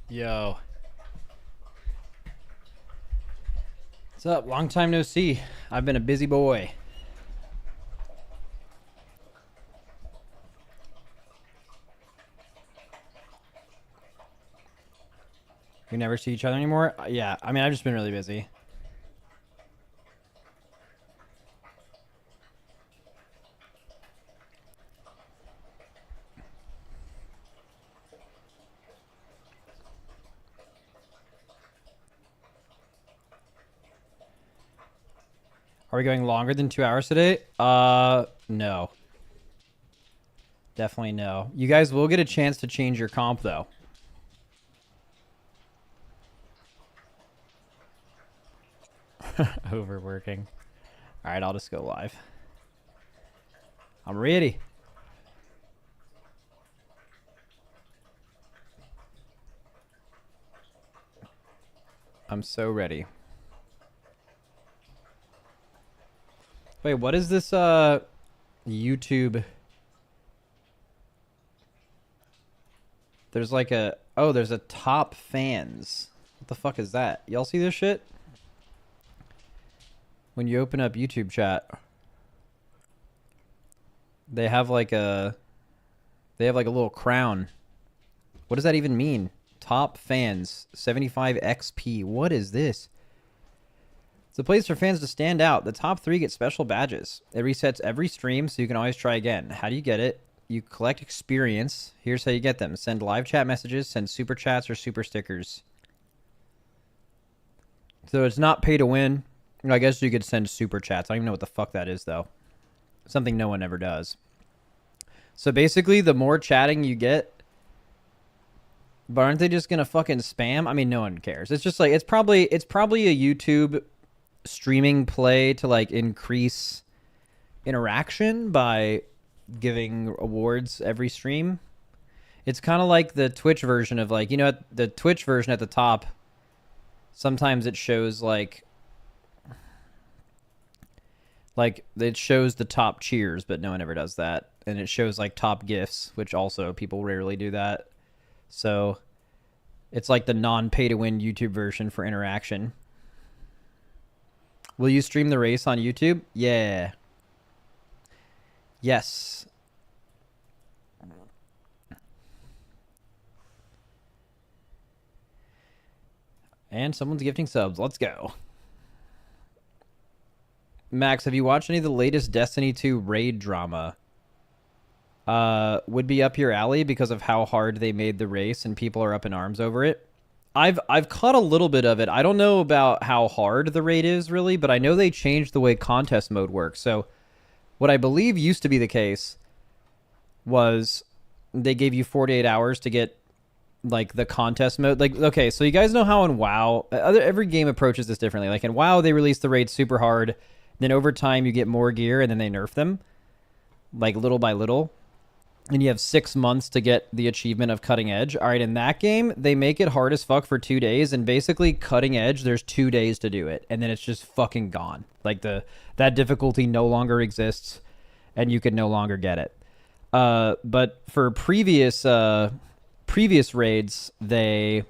Yo. What's up? Long time no see. I've been a busy boy. We never see each other anymore? Yeah, I mean, I've just been really busy. Are we going longer than 2 hours today? No. Definitely no. You guys will get a chance to change your comp, though. Overworking. All right, I'll just go live. I'm ready. I'm so ready. Wait, what is this, YouTube? There's like a... Oh, there's a top fans. What the fuck is that? Y'all see this shit? When you open up YouTube chat, they have like a... They have like a little crown. What does that even mean? Top fans, 75 XP. What is this? It's a place for fans to stand out. The top 3 get special badges. It resets every stream, so you can always try again. How do you get it? You collect experience. Here's how you get them. Send live chat messages, send super chats, or super stickers. So it's not pay to win. I guess you could send super chats. I don't even know what the fuck that is, though. Something no one ever does. So basically, the more chatting you get, but aren't they just gonna fucking spam? I mean, no one cares. It's just like it's probably a YouTube streaming play to like increase interaction by giving awards every stream. It's kind of like the Twitch version of like, you know, the Twitch version at the top. Sometimes it shows like it shows the top cheers, but no one ever does that. And it shows like top gifts, which also people rarely do that. So it's like the non-pay-to-win YouTube version for interaction. Will you stream the race on YouTube? Yeah. Yes. And someone's gifting subs. Let's go. Max, have you watched any of the latest Destiny 2 raid drama? Would be up your alley because of how hard they made the race and people are up in arms over it. I've caught a little bit of it. I don't know about how hard the raid is really, but I know they changed the way contest mode works. So what I believe used to be the case was they gave you 48 hours to get like the contest mode. Like, okay, so you guys know how in WoW, every game approaches this differently. Like in WoW, they release the raid super hard. Then over time you get more gear and then they nerf them like little by little. And you have 6 months to get the achievement of cutting edge. All right, in that game, they make it hard as fuck for 2 days, and basically cutting edge, there's 2 days to do it, and then it's just fucking gone. Like that difficulty no longer exists, and you can no longer get it. But for previous raids, they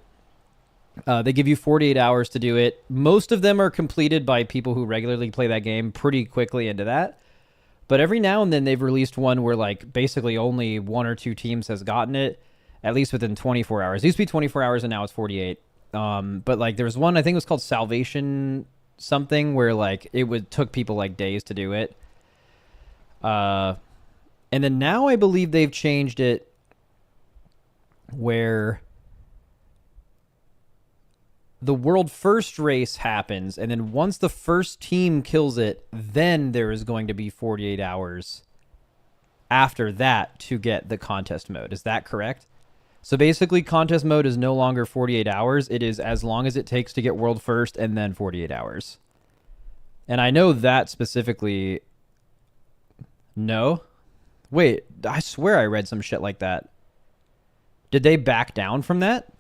give you 48 hours to do it. Most of them are completed by people who regularly play that game pretty quickly into that. But every now and then they've released one where like basically only 1 or 2 teams has gotten it, at least within 24 hours. It used to be 24 hours and now it's 48. But like there was one, I think it was called Salvation something, where like took people like days to do it. And then now I believe they've changed it where the world first race happens, and then once the first team kills it, then there is going to be 48 hours after that to get the contest mode. Is that correct? So basically, contest mode is no longer 48 hours. It is as long as it takes to get world first and then 48 hours. And I know that specifically... No? Wait, I swear I read some shit like that. Did they back down from that?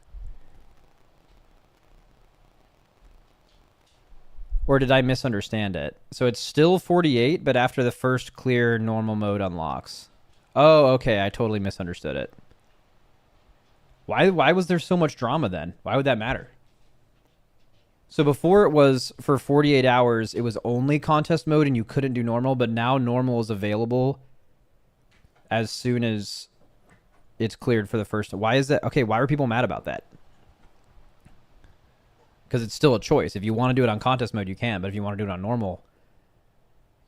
Or did I misunderstand it? So it's still 48, but after the first clear normal mode unlocks. Oh, okay. I totally misunderstood it. Why was there so much drama then? Why would that matter? So before it was for 48 hours, it was only contest mode and you couldn't do normal, but now normal is available as soon as it's cleared for the first. Why is that? Okay, why are people mad about that? Because it's still a choice. If you want to do it on contest mode, you can, but if you want to do it on normal,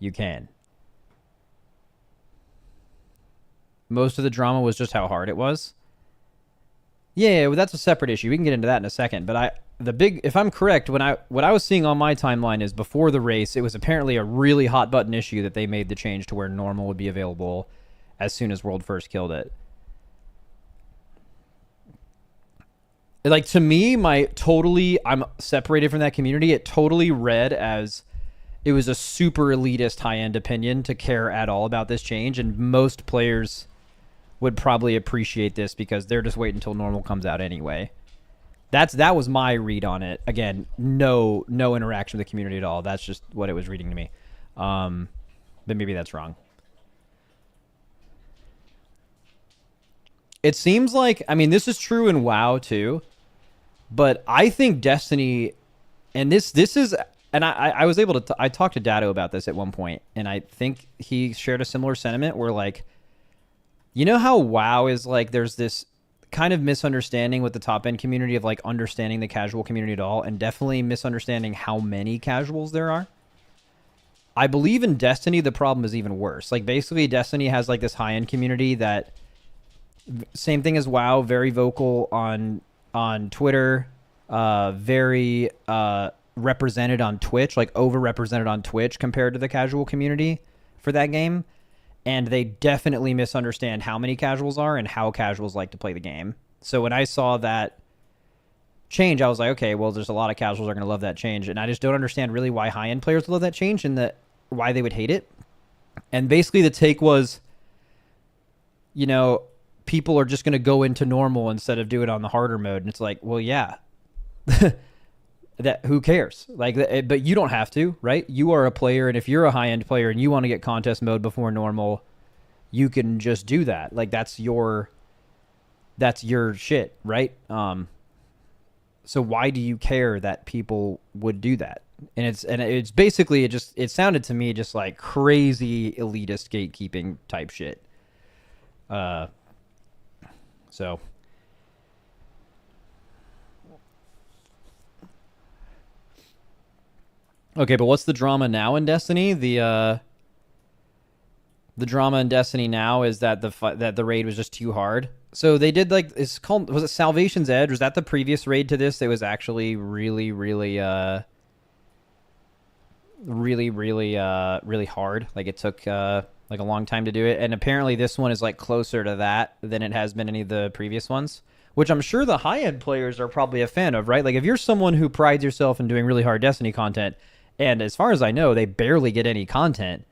you can. Most of the drama was just how hard it was. Yeah, well, that's a separate issue. We can get into that in a second. But if I'm correct, what I was seeing on my timeline is before the race, it was apparently a really hot button issue that they made the change to where normal would be available as soon as World first killed it. Like, to me, I'm separated from that community. It totally read as it was a super elitist high-end opinion to care at all about this change, and most players would probably appreciate this because they're just waiting until normal comes out anyway. That was my read on it. Again, no interaction with the community at all. That's just what it was reading to me. But maybe that's wrong. It seems like, I mean, this is true in WoW too, but I think Destiny, and this is, and I was able to, I talked to Dado about this at one point, and I think he shared a similar sentiment where, like, you know how WoW is like, there's this kind of misunderstanding with the top end community of like understanding the casual community at all, and definitely misunderstanding how many casuals there are. I believe in Destiny, the problem is even worse. Like, basically Destiny has like this high end community that, same thing as WoW, very vocal on Twitter, very represented on Twitch, like overrepresented on Twitch compared to the casual community for that game. And they definitely misunderstand how many casuals are and how casuals like to play the game. So when I saw that change, I was like, okay, well, there's a lot of casuals are going to love that change. And I just don't understand really why high-end players love that change and why they would hate it. And basically the take was, you know, people are just going to go into normal instead of do it on the harder mode. And it's like, well, yeah, that who cares? Like, but you don't have to, right? You are a player, and if you're a high-end player and you want to get contest mode before normal, you can just do that. Like, that's your shit, right? So why do you care that people would do that? And it's basically, it sounded to me just like crazy elitist gatekeeping type shit. So okay, but what's the drama now in Destiny? The drama in Destiny now is that the raid was just too hard. So they did, like, was it Salvation's Edge? Was that the previous raid to this? It was actually really, really, really hard. Like, it took like a long time to do it. And apparently this one is like closer to that than it has been any of the previous ones, which I'm sure the high-end players are probably a fan of, right? Like, if you're someone who prides yourself in doing really hard Destiny content, and as far as I know, they barely get any content,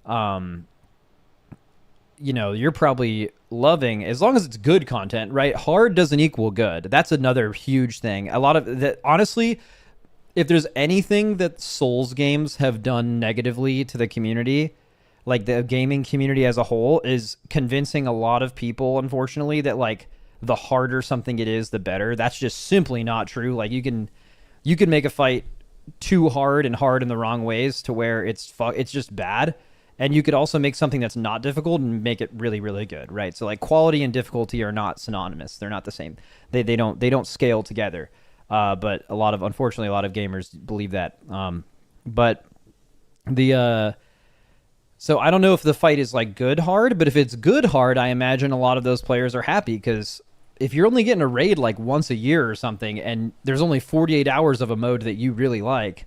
you know, you're probably loving, as long as it's good content, right? Hard doesn't equal good. That's another huge thing. A lot of that, honestly, if there's anything that Souls games have done negatively to the community, like the gaming community as a whole, is convincing a lot of people, unfortunately, that like the harder something it is, the better. That's just simply not true. Like, you can make a fight too hard and hard in the wrong ways to where it's just bad. And you could also make something that's not difficult and make it really, really good, right? So like quality and difficulty are not synonymous. They're not the same. They don't scale together. But unfortunately, a lot of gamers believe that. But so I don't know if the fight is like good hard, but if it's good hard, I imagine a lot of those players are happy, because if you're only getting a raid like once a year or something, and there's only 48 hours of a mode that you really like,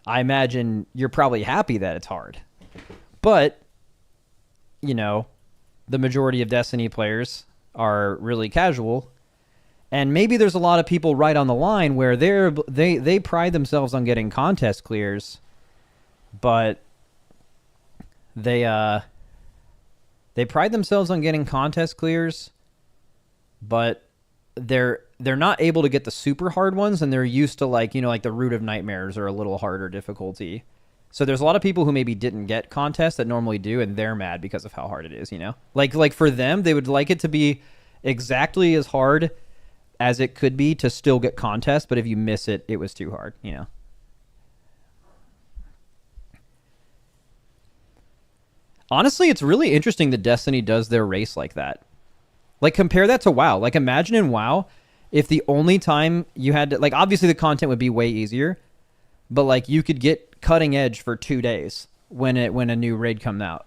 I imagine you're probably happy that it's hard. But, you know, the majority of Destiny players are really casual, and maybe there's a lot of people right on the line where they pride themselves on getting contest clears, but they pride themselves on getting contest clears, but they're not able to get the super hard ones, and they're used to, like, you know, like the Root of Nightmares are a little harder difficulty. So there's a lot of people who maybe didn't get contests that normally do, and they're mad because of how hard it is, you know? Like for them, they would like it to be exactly as hard as it could be to still get contest, but if you miss it, it was too hard, you know. Honestly, it's really interesting that Destiny does their race like that. Like, compare that to WoW. Like, imagine in WoW, if the only time you had to, like, obviously the content would be way easier, but like you could get cutting edge for 2 days when a new raid comes out,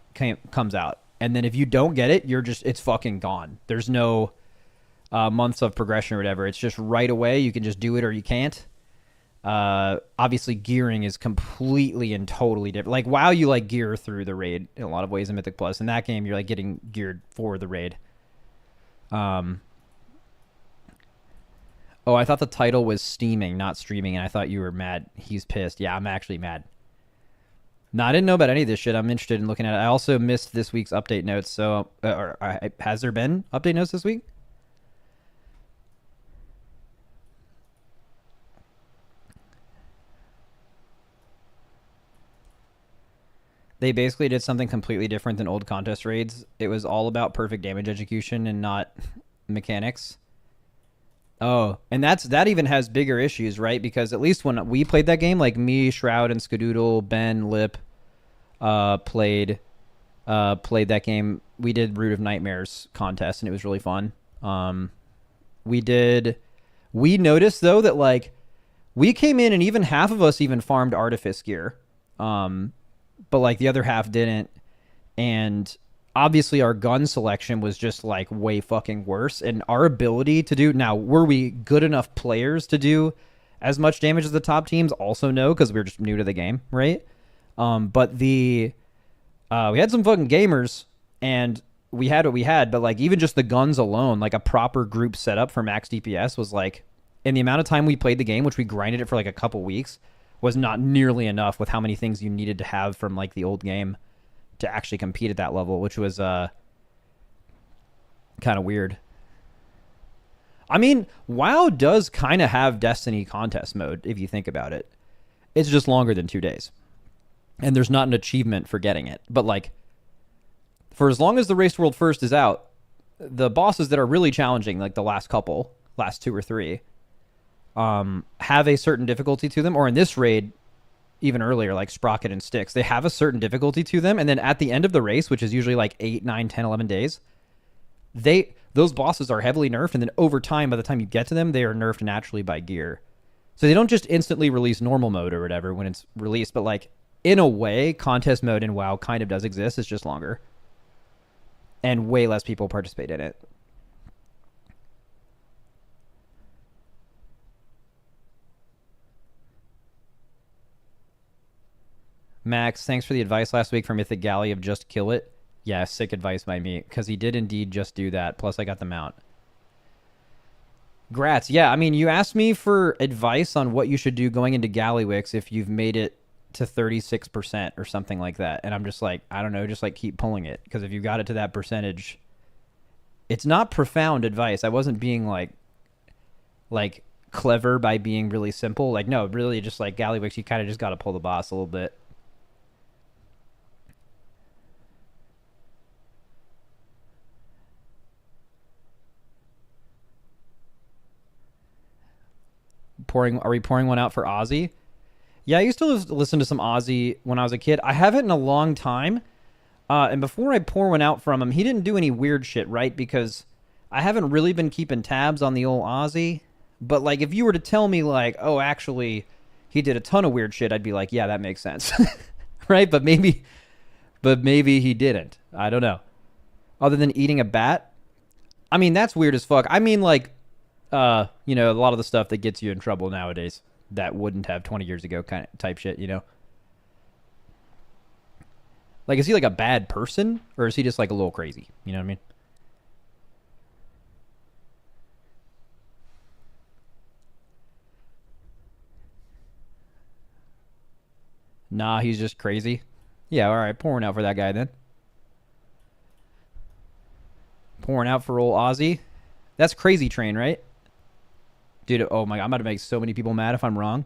and then if you don't get it, it's fucking gone. There's no months of progression or whatever. It's just right away. You can just do it or you can't. Obviously, gearing is completely and totally different. Like WoW, you like gear through the raid in a lot of ways in Mythic Plus. In that game, you're like getting geared for the raid. Oh, I thought the title was steaming, not streaming, and I thought you were mad. He's pissed. Yeah, I'm actually mad. No, I didn't know about any of this shit. I'm interested in looking at it. I also missed this week's update notes. So, has there been update notes this week? They basically did something completely different than old contest raids. It was all about perfect damage execution and not mechanics. Oh, and that even has bigger issues, right? Because at least when we played that game, like me, Shroud, and Skadoodle, Ben, Lip, played that game. We did Root of Nightmares contest, and it was really fun. We noticed though that like we came in and even half of us even farmed Artifice gear, but like the other half didn't, and obviously our gun selection was just like way fucking worse, and our ability to do, now were we good enough players to do as much damage as the top teams? Also no, because we were just new to the game, right? But we had some fucking gamers, and we had what we had, but like even just the guns alone, like a proper group setup for max DPS was like, in the amount of time we played the game, which we grinded it for like a couple weeks, was not nearly enough with how many things you needed to have from like the old game to actually compete at that level, which was kind of weird. I mean, WoW does kind of have Destiny contest mode if you think about it. It's just longer than 2 days. And there's not an achievement for getting it. But like, for as long as the Race World First is out, the bosses that are really challenging, like the last 2 or 3, have a certain difficulty to them. Or in this raid, even earlier, like Sprocket and Styx, they have a certain difficulty to them. And then at the end of the race, which is usually like 8, 9, 10, 11 days, those bosses are heavily nerfed. And then over time, by the time you get to them, they are nerfed naturally by gear. So they don't just instantly release normal mode or whatever when it's released. But like, in a way, contest mode in WoW kind of does exist. It's just longer. And way less people participate in it. Max, thanks for the advice last week from Mythic Galley of just kill it. Yeah, sick advice by me, because he did indeed just do that. Plus, I got the mount. Grats. Yeah, I mean, you asked me for advice on what you should do going into Gallywix if you've made it to 36% or something like that. And I'm just like, I don't know, just like keep pulling it. Because if you got it to that percentage, it's not profound advice. I wasn't being like clever by being really simple. Like, no, really just like Gallywix, you kind of just got to pull the boss a little bit. Are we pouring one out for Ozzy? Yeah, I used to listen to some Ozzy when I was a kid. I haven't in a long time. And before I pour one out from him, he didn't do any weird shit, right? Because I haven't really been keeping tabs on the old Ozzy. But like, if you were to tell me like, oh, actually, he did a ton of weird shit, I'd be like, yeah, that makes sense, right? But maybe he didn't. I don't know. Other than eating a bat, I mean, that's weird as fuck. I mean, like, a lot of the stuff that gets you in trouble nowadays that wouldn't have 20 years ago kind of type shit, you know? Like, is he like a bad person or is he just like a little crazy? You know what I mean? Nah, he's just crazy. Yeah, all right, pouring out for that guy then. Pouring out for old Ozzy. That's Crazy Train, right? Dude, oh my God, I'm about to make so many people mad if I'm wrong.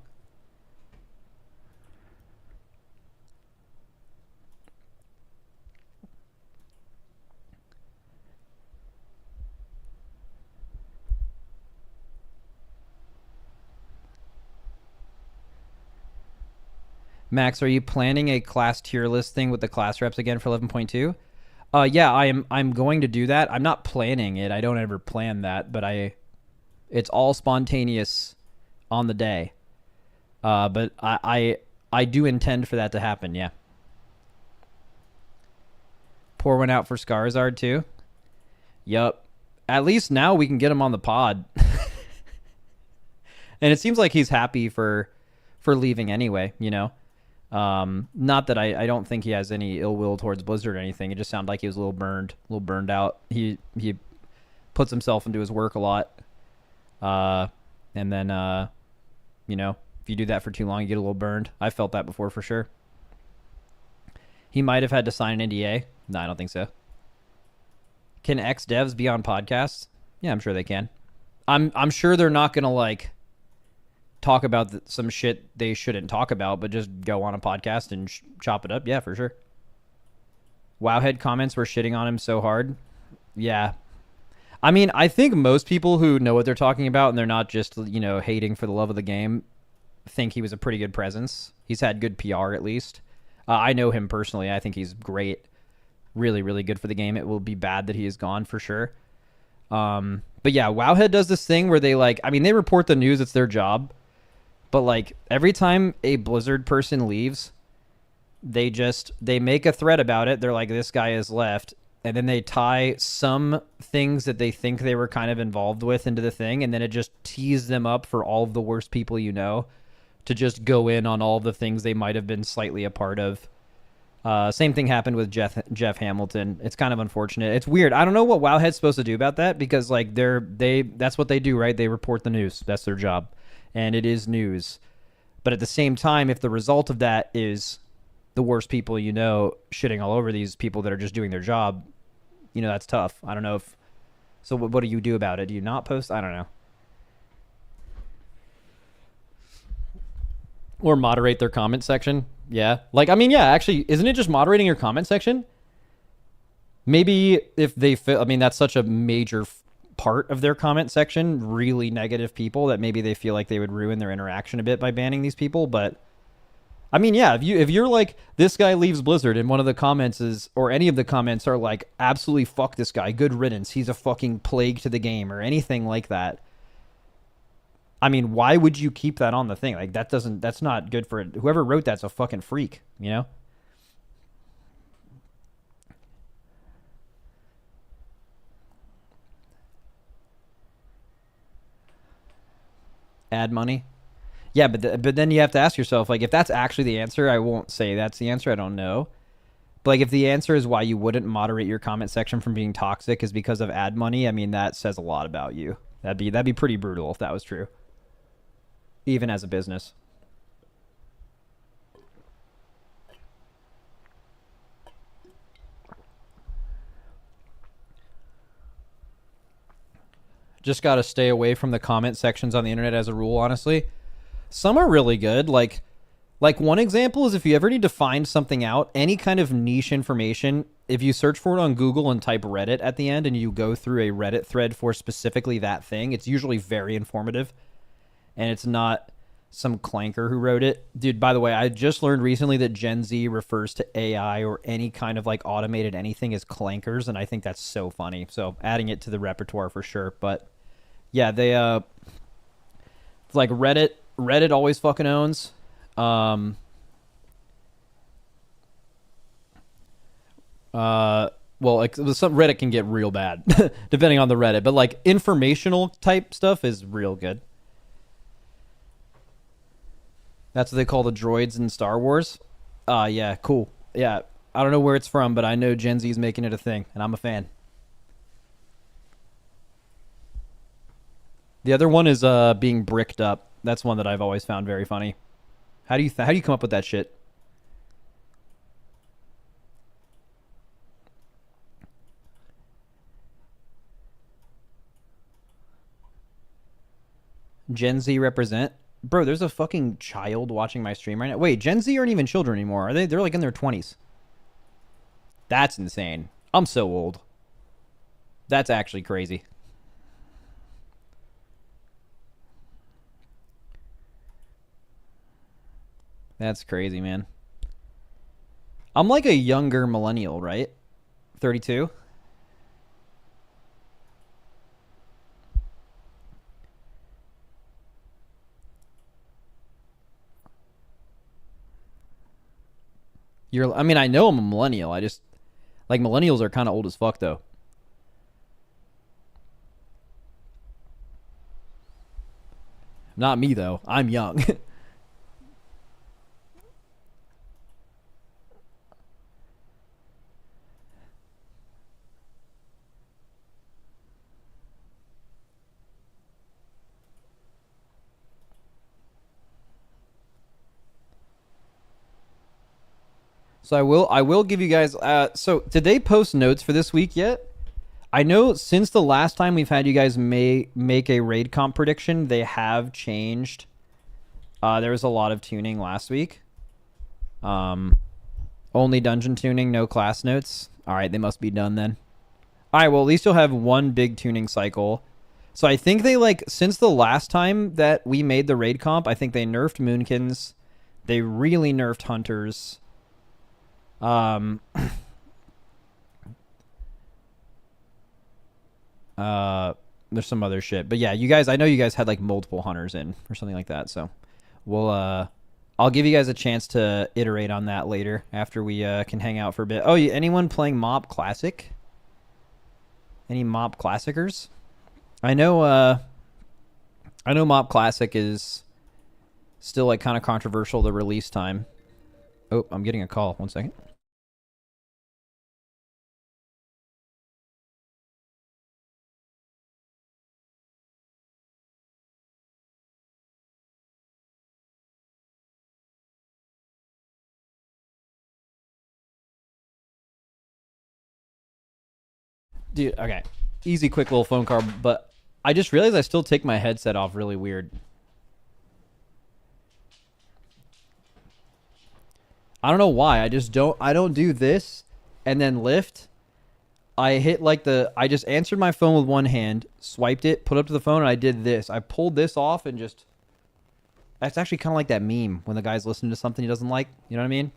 Max, are you planning a class tier list thing with the class reps again for 11.2? Yeah, I'm going to do that. I'm not planning it. I don't ever plan that, but it's all spontaneous on the day. But I do intend for that to happen, yeah. Pour one out for Skarzard too. Yup. At least now we can get him on the pod. And it seems like he's happy for leaving anyway, you know. Not that I don't think he has any ill will towards Blizzard or anything. It just sounded like he was a little burned out. He puts himself into his work a lot. And then you know, if you do that for too long, you get a little burned. I felt that before for sure. He might have had to sign an NDA. No, I don't think so. Can ex-devs be on podcasts? Yeah, I'm sure they can. I'm sure they're not going to, like, talk about some shit they shouldn't talk about, but just go on a podcast and chop it up. Yeah, for sure. Wowhead comments were shitting on him so hard. Yeah. I mean, I think most people who know what they're talking about and they're not just, you know, hating for the love of the game think he was a pretty good presence. He's had good PR at least. I know him personally. I think he's great. Really, really good for the game. It will be bad that he is gone for sure. But yeah, Wowhead does this thing where they like, I mean, they report the news. It's their job. But like every time a Blizzard person leaves, they make a thread about it. They're like, this guy has left. And then they tie some things that they think they were kind of involved with into the thing. And then it just tees them up for all of the worst people you know to just go in on all the things they might have been slightly a part of. Same thing happened with Jeff Hamilton. It's kind of unfortunate. It's weird. I don't know what Wowhead's supposed to do about that because like that's what they do, right? They report the news. That's their job. And it is news. But at the same time, if the result of that is the worst people you know shitting all over these people that are just doing their job, you know, that's tough. I don't know if... So what do you do about it? Do you not post? I don't know. Or moderate their comment section? Yeah. Like, I mean, yeah, actually, isn't it just moderating your comment section? Maybe if they feel... I mean, that's such a major part of their comment section, really negative people, that maybe they feel like they would ruin their interaction a bit by banning these people, but... I mean, yeah, if you're like, this guy leaves Blizzard and one of the comments is, or any of the comments are like, absolutely fuck this guy, good riddance, he's a fucking plague to the game, or anything like that. I mean, why would you keep that on the thing? Like, that's not good for it. Whoever wrote that's a fucking freak, you know? Ad money. Yeah, but then you have to ask yourself, like, if that's actually the answer, I won't say that's the answer. I don't know. But, like, if the answer is why you wouldn't moderate your comment section from being toxic is because of ad money, I mean, that says a lot about you. That'd be pretty brutal if that was true. Even as a business. Just got to stay away from the comment sections on the internet as a rule, honestly. Some are really good. Like one example is if you ever need to find something out, any kind of niche information, if you search for it on Google and type Reddit at the end and you go through a Reddit thread for specifically that thing, it's usually very informative. And it's not some clanker who wrote it. Dude, by the way, I just learned recently that Gen Z refers to AI or any kind of like automated anything as clankers, and I think that's so funny. So adding it to the repertoire for sure. But yeah, they like Reddit always fucking owns. Well, like some Reddit can get real bad depending on the Reddit, but like informational type stuff is real good. That's what they call the droids in Star Wars. Yeah, cool. Yeah, I don't know where it's from, but I know Gen Z's making it a thing, and I'm a fan. The other one is being bricked up. That's one that I've always found very funny. How do you come up with that shit? Gen Z represent? Bro, there's a fucking child watching my stream right now. Wait, Gen Z aren't even children anymore, are they? They're like in their 20s. That's insane. I'm so old. That's actually crazy. That's crazy, man. I'm like a younger millennial, right? 32. I mean, I know I'm a millennial. I just, like, millennials are kind of old as fuck, though. Not me, though. I'm young. So I will give you guys. So did they post notes for this week yet? I know since the last time we've had you guys make a raid comp prediction, they have changed. There was a lot of tuning last week. Only dungeon tuning, no class notes. All right, they must be done then. All right, well at least you'll have one big tuning cycle. So I think they since the last time that we made the raid comp, I think they nerfed Moonkins. They really nerfed Hunters. There's some other shit, but yeah, you guys, I know you guys had like multiple hunters in or something like that, so we'll I'll give you guys a chance to iterate on that later after we can hang out for a bit. Oh, anyone playing Mop Classic? Any Mop Classicers? I know Mop Classic is still like kind of controversial, the release time. Oh, I'm getting a call. 1 second. Dude, okay. Easy, quick little phone call, but I just realized I still take my headset off really weird. I don't know why. I don't do this and then lift. I hit I just answered my phone with one hand, swiped it, put it up to the phone, and I did this. I pulled this off and just... That's actually kind of like that meme when the guy's listening to something he doesn't like. You know what I mean?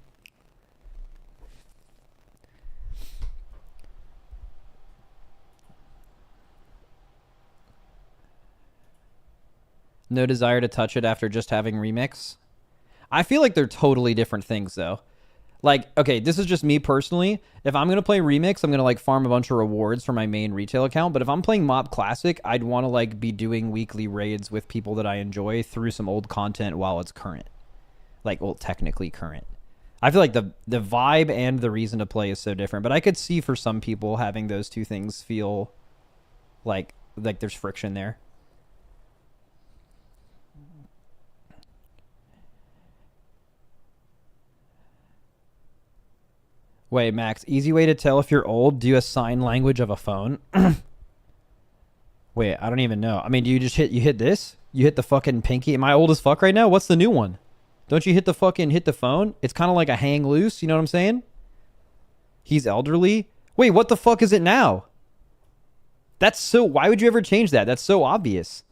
No desire to touch it after just having remix. I feel like they're totally different things, though. Like, okay, this is just me personally. If I'm going to play Remix, I'm going to, like, farm a bunch of rewards for my main retail account. But if I'm playing Mop Classic, I'd want to, like, be doing weekly raids with people that I enjoy through some old content while it's current. Like, well, technically current. I feel like the vibe and the reason to play is so different. But I could see for some people having those two things feel like there's friction there. Wait, Max, easy way to tell if you're old, do a sign language of a phone? Wait, I don't even know. I mean, do you just hit this? You hit the fucking pinky? Am I old as fuck right now? What's the new one? Don't you hit the phone? It's kind of like a hang loose, you know what I'm saying? He's elderly? Wait, what the fuck is it now? Why would you ever change that? That's so obvious.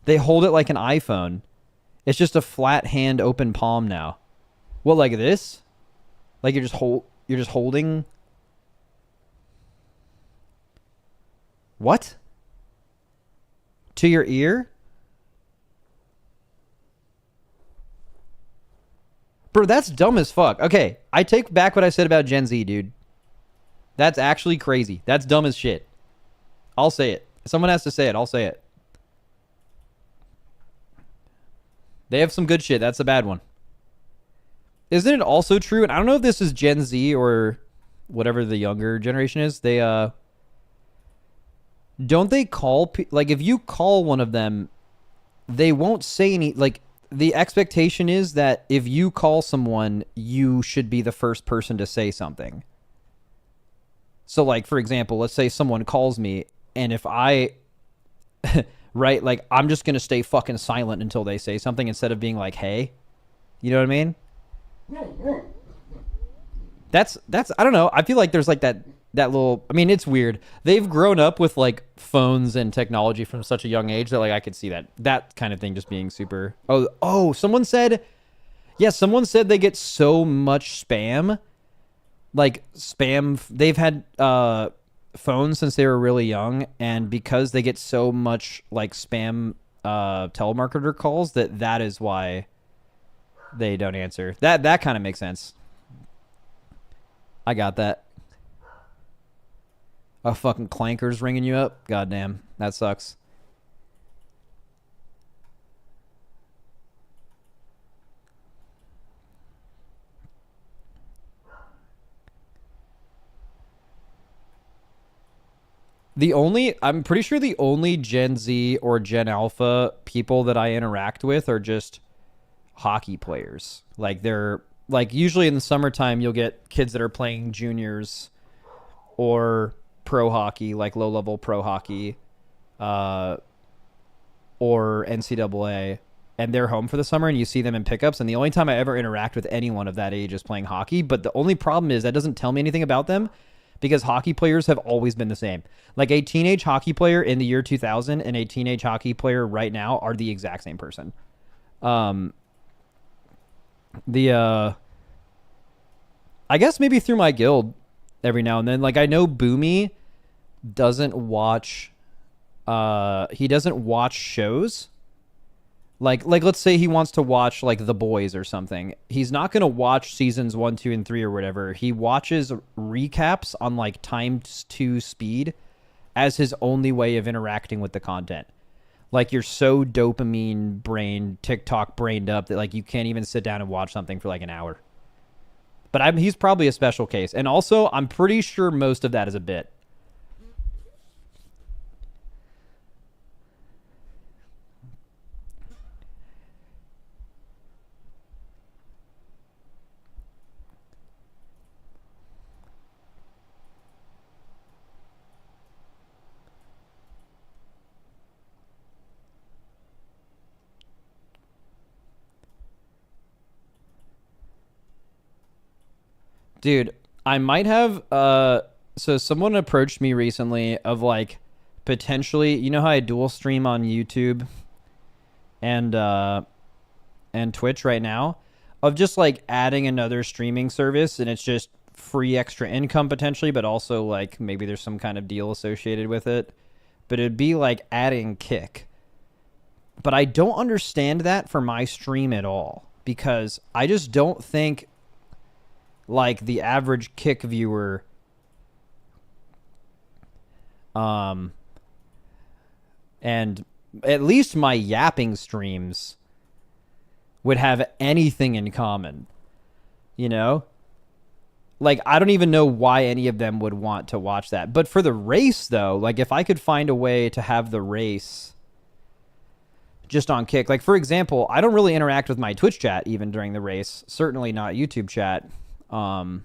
They hold it like an iPhone. It's just a flat hand open palm now. What, like this? Like you're just holding. What? To your ear? Bro, that's dumb as fuck. Okay, I take back what I said about Gen Z, dude. That's actually crazy. That's dumb as shit. I'll say it. If someone has to say it, I'll say it. They have some good shit. That's a bad one. Isn't it also true, and I don't know if this is Gen Z or whatever the younger generation is, they don't they call like if you call one of them, they won't say any, like the expectation is that if you call someone, you should be the first person to say something. So like for example, let's say someone calls me and if I right, like I'm just going to stay fucking silent until they say something instead of being like, "Hey." You know what I mean? That's I don't know. I feel like there's like that little, I mean, it's weird. They've grown up with like phones and technology from such a young age that like I could see that kind of thing just being super. Oh, someone said, Yeah, someone said they get so much spam, like spam. They've had phones since they were really young, and because they get so much like spam telemarketer calls, that is why they don't answer. That kind of makes sense. I got that. A fucking clanker's ringing you up. Goddamn, that sucks. I'm pretty sure the only Gen Z or Gen Alpha people that I interact with are just hockey players. Like they're like usually in the summertime you'll get kids that are playing juniors or pro hockey, like low level pro hockey, uh, or NCAA, and they're home for the summer, and you see them in pickups. And the only time I ever interact with anyone of that age is playing hockey. But the only problem is that doesn't tell me anything about them because hockey players have always been the same. Like a teenage hockey player in the year 2000 and a teenage hockey player right now are the exact same person. Um, the I guess maybe through my guild every now and then. Like I know Boomy doesn't watch he doesn't watch shows. Like let's say he wants to watch like The Boys or something. He's not going to watch seasons 1, 2 and 3 or whatever. He watches recaps on like times 2 speed as his only way of interacting with the content. Like you're so dopamine brain, TikTok brained up that like you can't even sit down and watch something for like an hour. But he's probably a special case. And also, I'm pretty sure most of that is a bit. Dude, I might have so someone approached me recently of like potentially, you know how I dual stream on YouTube and Twitch right now, of just like adding another streaming service, and it's just free extra income potentially, but also like maybe there's some kind of deal associated with it. But it'd be like adding Kick. But I don't understand that for my stream at all because I just don't think like the average Kick viewer and at least my yapping streams would have anything in common, you know? Like I don't even know why any of them would want to watch that. But for the race though, like if I could find a way to have the race just on Kick, like for example, I don't really interact with my Twitch chat even during the race, certainly not YouTube chat. But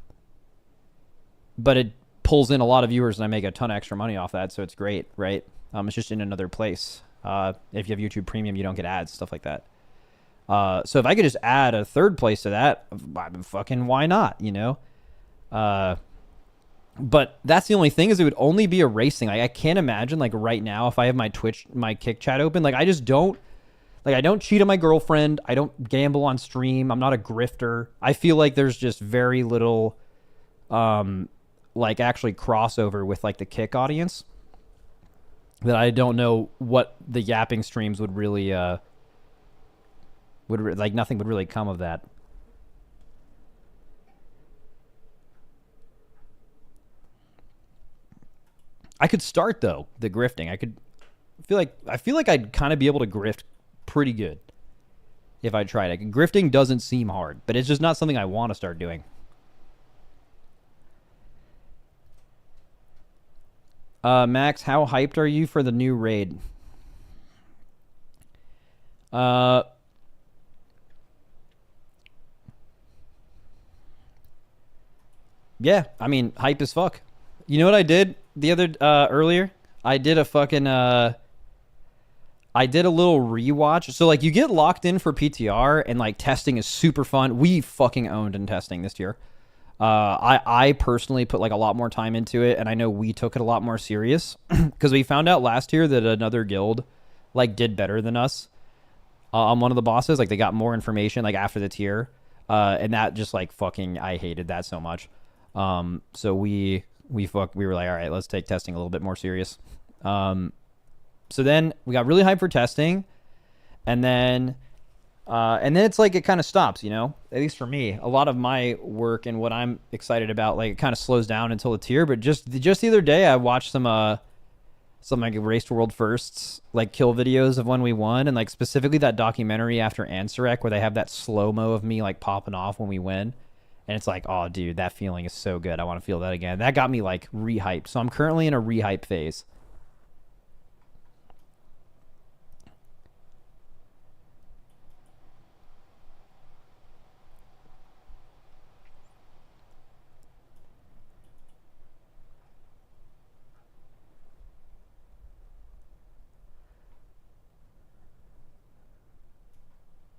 it pulls in a lot of viewers and I make a ton of extra money off that, so it's great, right? It's just in another place. If you have YouTube Premium, you don't get ads, stuff like that. So if I could just add a third place to that, fucking why not, you know? But that's the only thing is it would only be a racing. Like I can't imagine like right now if I have my Twitch, my Kick chat open, like I just don't, like I don't cheat on my girlfriend. I don't gamble on stream. I'm not a grifter. I feel like there's just very little, like actually crossover with like the Kick audience that I don't know what the yapping streams would really, like nothing would really come of that. I could start though the grifting. I feel like I'd kind of be able to grift pretty good if I tried it. Grifting doesn't seem hard, but it's just not something I want to start doing. Max, how hyped are you for the new raid? Yeah, I mean, hype as fuck. You know what I did the other earlier? I did a fucking I did a little rewatch. So like you get locked in for PTR and like testing is super fun. We fucking owned in testing this year. I personally put like a lot more time into it, and I know we took it a lot more serious because we found out last year that another guild like did better than us on one of the bosses. Like they got more information like after the tier. And that just like fucking, I hated that so much. So we were like, all right, let's take testing a little bit more serious. So then we got really hyped for testing, and then it's like it kind of stops, you know. At least for me, a lot of my work and what I'm excited about, like, it kind of slows down until the tier. But just the other day, I watched some like Race to World Firsts, like kill videos of when we won, and like specifically that documentary after Ansurek where they have that slow mo of me like popping off when we win. And it's like, oh, dude, that feeling is so good. I want to feel that again. That got me like rehyped. So I'm currently in a rehype phase.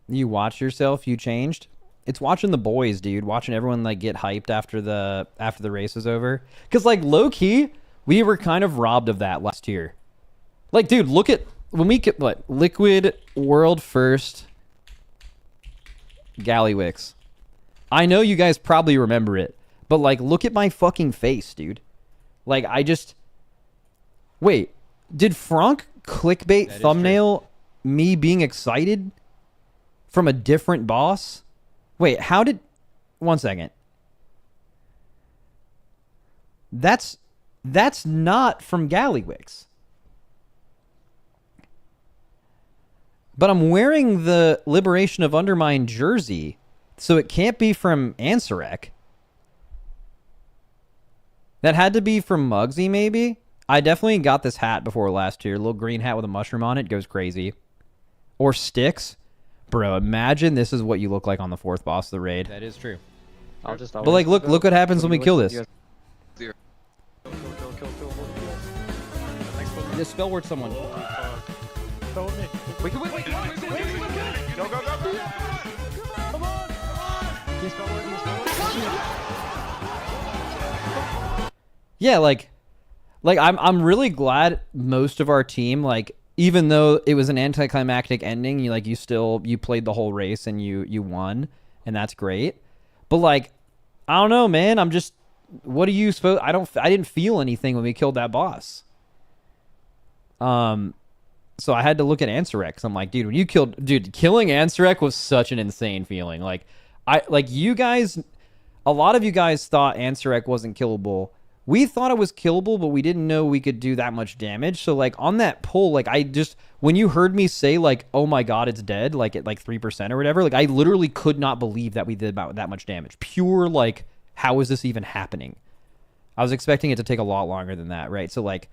You watch yourself, you changed. It's watching the boys, dude. Watching everyone like get hyped after the race is over. Cause like low key, we were kind of robbed of that last year. Like, dude, look at when we get what Liquid World First Gallywix. I know you guys probably remember it, but like, look at my fucking face, dude. Like, wait, did Franck clickbait thumbnail me being excited from a different boss? Wait, how did... One second. That's not from Gallywix. But I'm wearing the Liberation of Undermine jersey, so it can't be from Ansurek. That had to be from Muggsy, maybe? I definitely got this hat before last year. A little green hat with a mushroom on it. Goes crazy. Or Styx. Bro, imagine this is what you look like on the 4th boss of the raid. That is true. But like, look what happens when we kill this. Kill. Just spell word someone. Wait. Go. Come on. Yeah, like I'm really glad most of our team, like, even though it was an anticlimactic ending, you played the whole race and you won, and that's great. But like, I don't know, man. What do you suppose? I didn't feel anything when we killed that boss. So I had to look at Ansurek. I'm like, dude, killing Ansurek was such an insane feeling. Like, you guys, a lot of you guys thought Ansurek wasn't killable. We thought it was killable, but we didn't know we could do that much damage. So like on that pull, like when you heard me say like, oh my God, it's dead, like at like 3% or whatever, like I literally could not believe that we did about that much damage. Pure like, how is this even happening? I was expecting it to take a lot longer than that, right? So like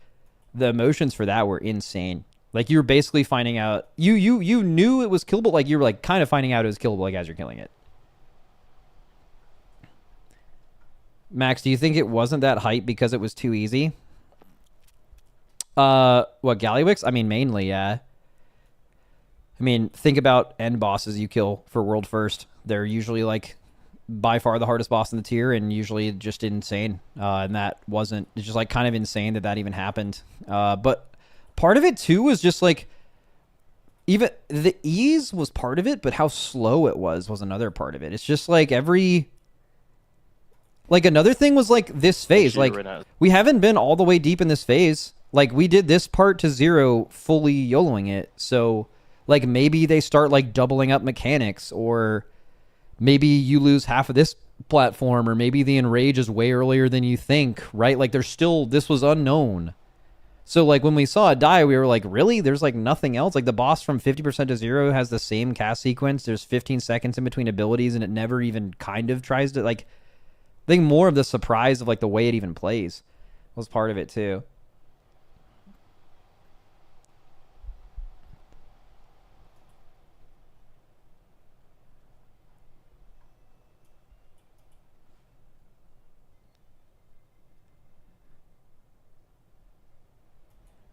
the emotions for that were insane. Like you were basically finding out, you knew it was killable, like you were like kind of finding out it was killable like as you're killing it. Max, do you think it wasn't that hype because it was too easy? What, Gallywix? I mean, mainly, yeah. I mean, think about end bosses you kill for World First. They're usually, like, by far the hardest boss in the tier and usually just insane. And that wasn't... It's just, like, kind of insane that even happened. But part of it, too, was just, like... Even the ease was part of it, but how slow it was another part of it. It's just, like, every... Like, another thing was, like, this phase. Like, we haven't been all the way deep in this phase. Like, we did this part to 0 fully YOLOing it. So, like, maybe they start, like, doubling up mechanics. Or maybe you lose half of this platform. Or maybe the Enrage is way earlier than you think, right? Like, there's still... This was unknown. So, like, when we saw it die, we were like, really? There's, like, nothing else? Like, the boss from 50% to 0 has the same cast sequence. There's 15 seconds in between abilities, and it never even kind of tries to, like... I think more of the surprise of like the way it even plays was part of it too.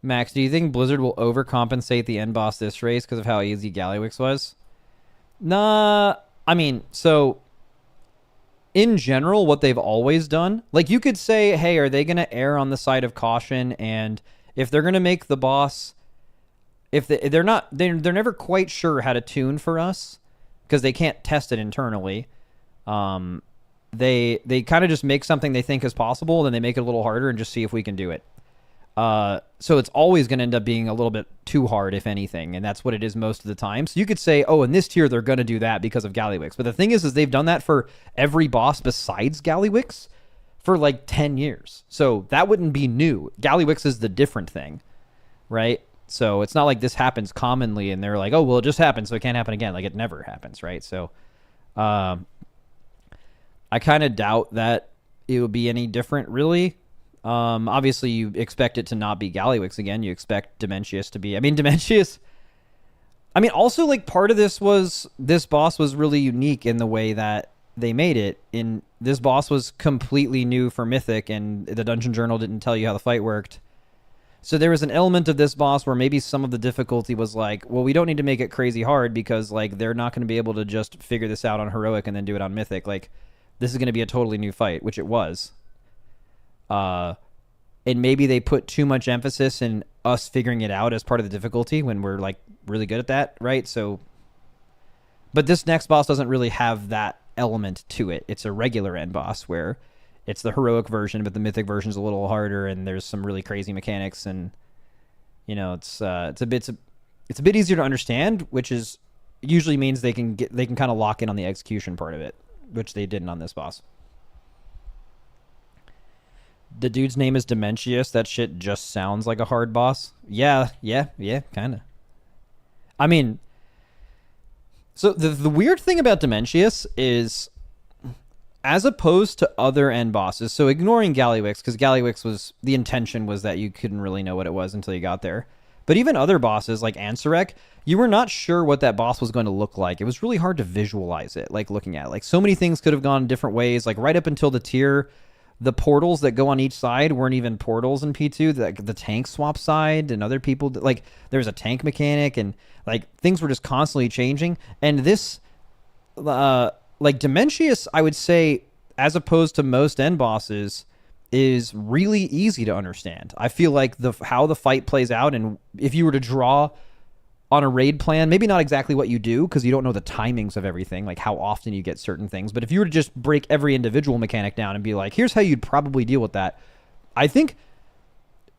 Max, do you think Blizzard will overcompensate the end boss this race because of how easy Gallywix was? Nah, I mean, so... In general, what they've always done, like you could say, hey, are they going to err on the side of caution? And if they're going to make the boss, if they're not, they're never quite sure how to tune for us because they can't test it internally. They kind of just make something they think is possible, then they make it a little harder and just see if we can do it. So it's always going to end up being a little bit too hard, if anything, and that's what it is most of the time. So you could say, oh, in this tier they're going to do that because of Gallywix, but the thing is they've done that for every boss besides Gallywix for like 10 years. So that wouldn't be new. Gallywix is the different thing, right? So it's not like this happens commonly and they're like, oh, well, it just happened, so it can't happen again. Like, it never happens, right? So I kind of doubt that it would be any different, really. Obviously, you expect it to not be Gallywix again. You expect Dementius to be... I mean, Dementius... I mean, also, like, part of this was... This boss was really unique in the way that they made it. This boss was completely new for Mythic, and the Dungeon Journal didn't tell you how the fight worked. So there was an element of this boss where maybe some of the difficulty was like, well, we don't need to make it crazy hard because, like, they're not going to be able to just figure this out on Heroic and then do it on Mythic. Like, this is going to be a totally new fight, which it was. And maybe they put too much emphasis in us figuring it out as part of the difficulty when we're, like, really good at that, right? So, but this next boss doesn't really have that element to it. It's a regular end boss where it's the Heroic version, but the Mythic version is a little harder, and there's some really crazy mechanics, and, you know, it's a bit easier to understand, which is usually means they can kind of lock in on the execution part of it, which they didn't on this boss. The dude's name is Dementius. That shit just sounds like a hard boss. Yeah, kind of. I mean, so the weird thing about Dementius is, as opposed to other end bosses, so ignoring Gallywix, because Gallywix was, the intention was that you couldn't really know what it was until you got there. But even other bosses like Ansarek, you were not sure what that boss was going to look like. It was really hard to visualize it, like looking at it. Like, so many things could have gone different ways. Like, right up until the tier, the portals that go on each side weren't even portals in P2. The tank swap side, and other people, like, there was a tank mechanic, and, like, things were just constantly changing. And this, like, Dementius, I would say, as opposed to most end bosses, is really easy to understand. I feel like how the fight plays out, and if you were to draw on a raid plan, maybe not exactly what you do, because you don't know the timings of everything, like how often you get certain things, but if you were to just break every individual mechanic down and be like, here's how you'd probably deal with that, I think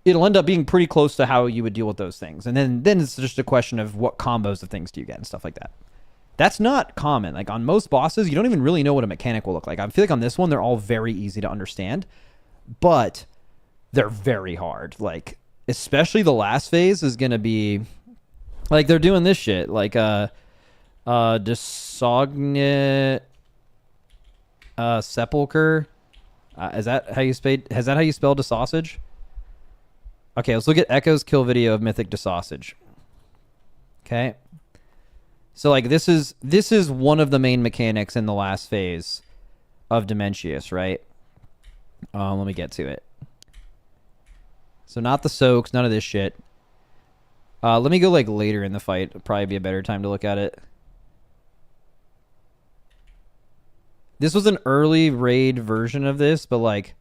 it'll end up being pretty close to how you would deal with those things. And then it's just a question of what combos of things do you get and stuff like that. That's not common. Like, on most bosses, you don't even really know what a mechanic will look like. I feel like on this one, they're all very easy to understand, but they're very hard. Like, especially the last phase is going to be... Like, they're doing this shit. Like, Dysognet Sepulcher. Is that how you spell? Is that how you spell Desausage? Okay, let's look at Echo's kill video of Mythic Desausage. Okay. So, like, this is one of the main mechanics in the last phase of Dementius, right? Let me get to it. So, not the soaks, none of this shit. Let me go, like, later in the fight. It'll probably be a better time to look at it. This was an early raid version of this, but, like...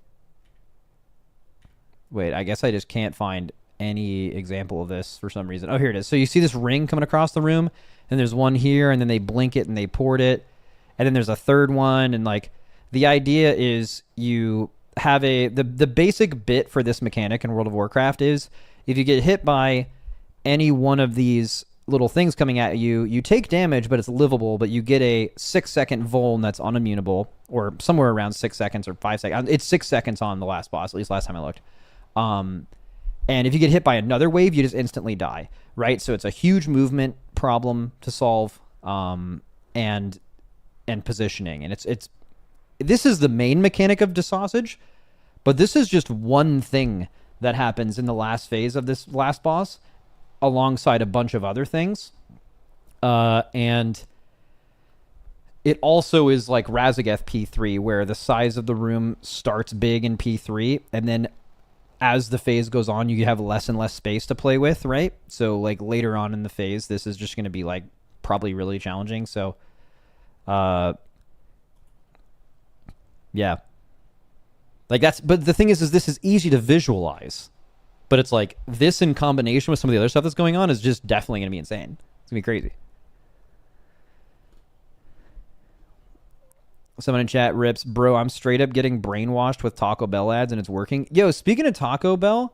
Wait, I guess I just can't find any example of this for some reason. Oh, here it is. So you see this ring coming across the room, and there's one here, and then they blink it and they port it, and then there's a third one, and, like, the idea is you have the basic bit for this mechanic in World of Warcraft is if you get hit by any one of these little things coming at you, you take damage, but it's livable, but you get a 6-second Vuln that's unimmutable, or somewhere around 6 seconds or 5 seconds. It's 6 seconds on the last boss, at least last time I looked. And if you get hit by another wave, you just instantly die, right? So it's a huge movement problem to solve, and positioning. And this is the main mechanic of Desausage, but this is just one thing that happens in the last phase of this last boss, alongside a bunch of other things. And it also is like Raszageth P3, where the size of the room starts big in P3, and then as the phase goes on, you have less and less space to play with, right? So, like, later on in the phase, this is just going to be, like, probably really challenging. So, yeah. Like, but the thing is this is easy to visualize. But it's like, this in combination with some of the other stuff that's going on is just definitely going to be insane. It's going to be crazy. Someone in chat rips, bro, I'm straight up getting brainwashed with Taco Bell ads and it's working. Yo, speaking of Taco Bell,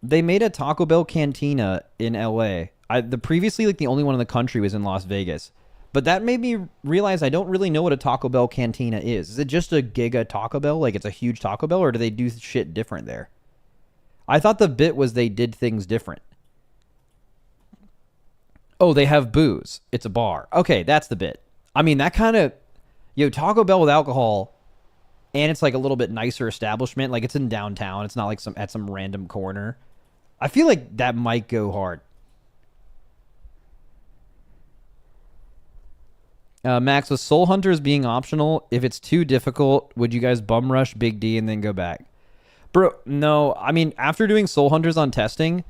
they made a Taco Bell cantina in LA. The previously like the only one in the country was in Las Vegas. But that made me realize I don't really know what a Taco Bell cantina is. Is it just a giga Taco Bell? Like it's a huge Taco Bell, or do they do shit different there? I thought the bit was they did things different. Oh, they have booze. It's a bar. Okay, that's the bit. I mean, that kind of... Yo, Taco Bell with alcohol, and it's like a little bit nicer establishment. Like it's in downtown. It's not like at some random corner. I feel like that might go hard. Max, with Soul Hunters being optional, if it's too difficult, would you guys bum rush Big D and then go back? Bro, no. I mean, after doing Soul Hunters on testing,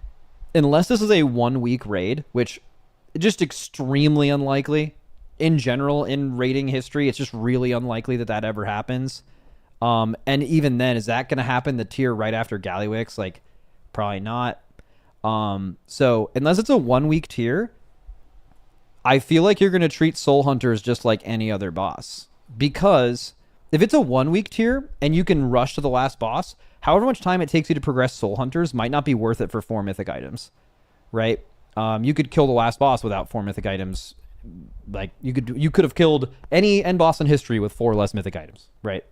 unless this is a 1 week raid, which is just extremely unlikely in general in raiding history, it's just really unlikely that ever happens. And even then, is that going to happen the tier right after Gallywix? Like, probably not. So unless it's a 1 week tier, I feel like you're going to treat Soul Hunters just like any other boss. Because if it's a 1 week tier and you can rush to the last boss, however much time it takes you to progress Soul Hunters might not be worth it for 4 mythic items, right? You could kill the last boss without 4 mythic items. Like you could have killed any end boss in history with 4 less mythic items, right?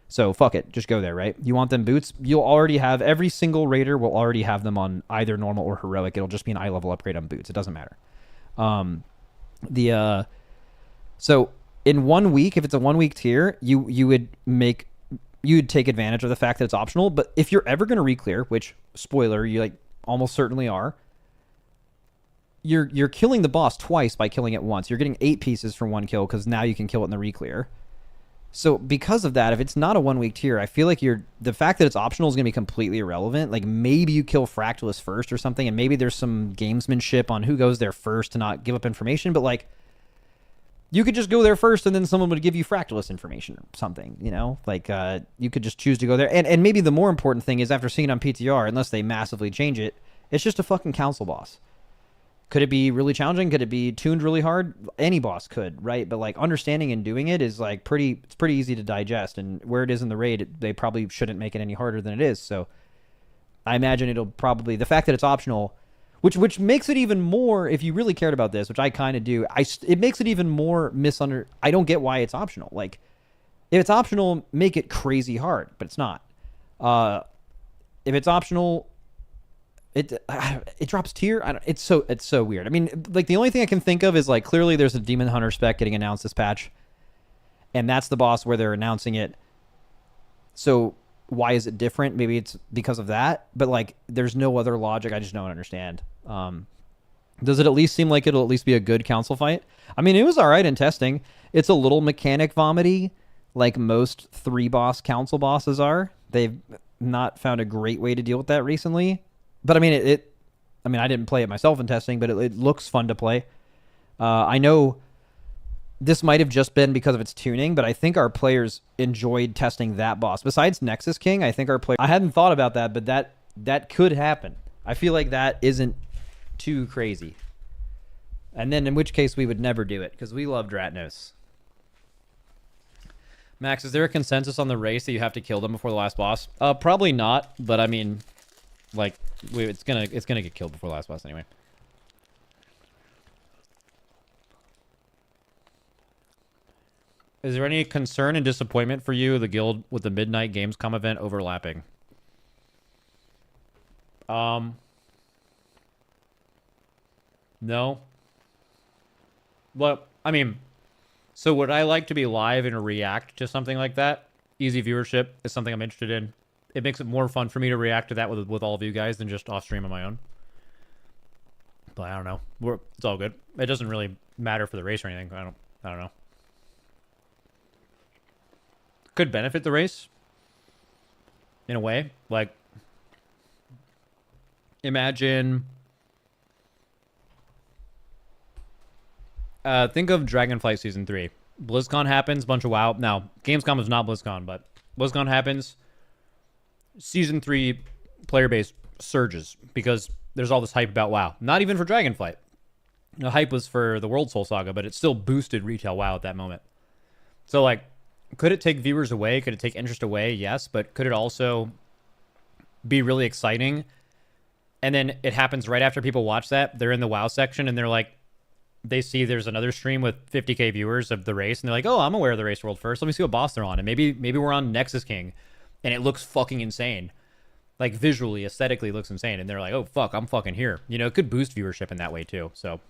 So fuck it, just go there, right? You want them boots? You'll already have every single raider will already have them on either normal or heroic. It'll just be an eye level upgrade on boots. It doesn't matter. So in 1 week, if it's a 1 week tier, you'd take advantage of the fact that it's optional. But if you're ever going to re-clear, which spoiler, you like almost certainly are, you're killing the boss twice by killing it once. You're getting 8 pieces for 1 kill because now you can kill it in the re-clear. So because of that, if it's not a 1 week tier, I feel like the fact that it's optional is going to be completely irrelevant. Like maybe you kill Fractalus first or something, and maybe there's some gamesmanship on who goes there first to not give up information. But like, you could just go there first, and then someone would give you Fractalus information or something. You know, like you could just choose to go there. And maybe the more important thing is after seeing it on PTR, unless they massively change it, it's just a fucking council boss. Could it be really challenging? Could it be tuned really hard? Any boss could, right? But like understanding and doing it is like it's pretty easy to digest. And where it is in the raid, they probably shouldn't make it any harder than it is. So I imagine it'll probably, the fact that it's optional, which makes it even more, if you really cared about this, which I kind of do, it makes it even more I don't get why it's optional. Like if it's optional, make it crazy hard, but it's not. If it's optional, it drops tier. It's so weird. I mean, like the only thing I can think of is like clearly there's a Demon Hunter spec getting announced this patch, and that's the boss where they're announcing it. So why is it different? Maybe it's because of that, but like there's no other logic. I just don't understand. Does it at least seem like it'll at least be a good council fight? I mean, it was all right in testing. It's a little mechanic vomity, like most 3-boss council bosses are. They've not found a great way to deal with that recently. But I mean, I didn't play it myself in testing, but it looks fun to play. I know this might have just been because of its tuning, but I think our players enjoyed testing that boss. Besides Nexus King, I think our players... I hadn't thought about that, but that could happen. I feel like that isn't too crazy. And then in which case we would never do it, because we loved Ratnos. Max, is there a consensus on the race that you have to kill them before the last boss? Probably not, but I mean... Like, it's gonna get killed before the last boss anyway. Is there any concern and disappointment for you, the guild, with the Midnight Gamescom event overlapping? No. Well, I mean, so would I like to be live and react to something like that? Easy viewership is something I'm interested in. It makes it more fun for me to react to that with all of you guys than just off stream on my own. But I don't know. It's all good. It doesn't really matter for the race or anything. I don't know. Could benefit the race in a way. Like, imagine. Think of Dragonflight Season 3. BlizzCon happens, bunch of WoW. Now, Gamescom is not BlizzCon, but BlizzCon happens. Season 3 player base surges because there's all this hype about WoW. Not even for Dragonflight. The hype was for the World Soul Saga, but it still boosted retail WoW at that moment. So, like, Could it take viewers away? Could it take interest away? Yes, but could it also be really exciting? And then it happens right after people watch that. They're in the WoW section and they're like, they see there's another stream with 50K viewers of the race, and they're like, oh, I'm aware of the race world first. Let me see what boss they're on. And maybe we're on Nexus King, and it looks fucking insane. Like, visually, aesthetically, it looks insane. And they're like, oh, fuck, I'm fucking here. You know, it could boost viewership in that way, too. So...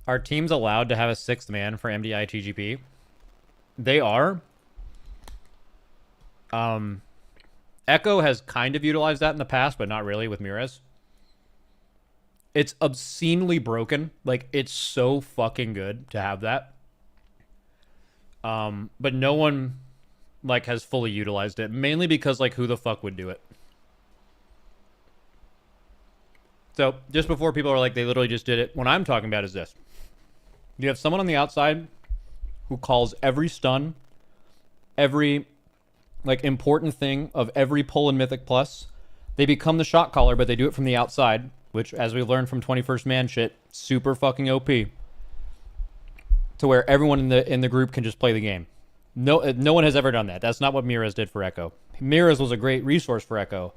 Are teams allowed to have a sixth man for MDI TGP? They are. Echo has kind of utilized that in the past, but not really with Mirez. It's obscenely broken. Like, it's so fucking good to have that. But no one, like, has fully utilized it. Mainly because, like, who the fuck would do it? So, just before people are like, they literally just did it, what I'm talking about is this. You have someone on the outside who calls every stun, every, like, important thing of every pull in Mythic Plus. They become the shot caller, but they do it from the outside, which, as we learned from 21st Man shit, super fucking OP. To where everyone in the group can just play the game. No one has ever done that. That's not what Mirez did for Echo. Mirez was a great resource for Echo,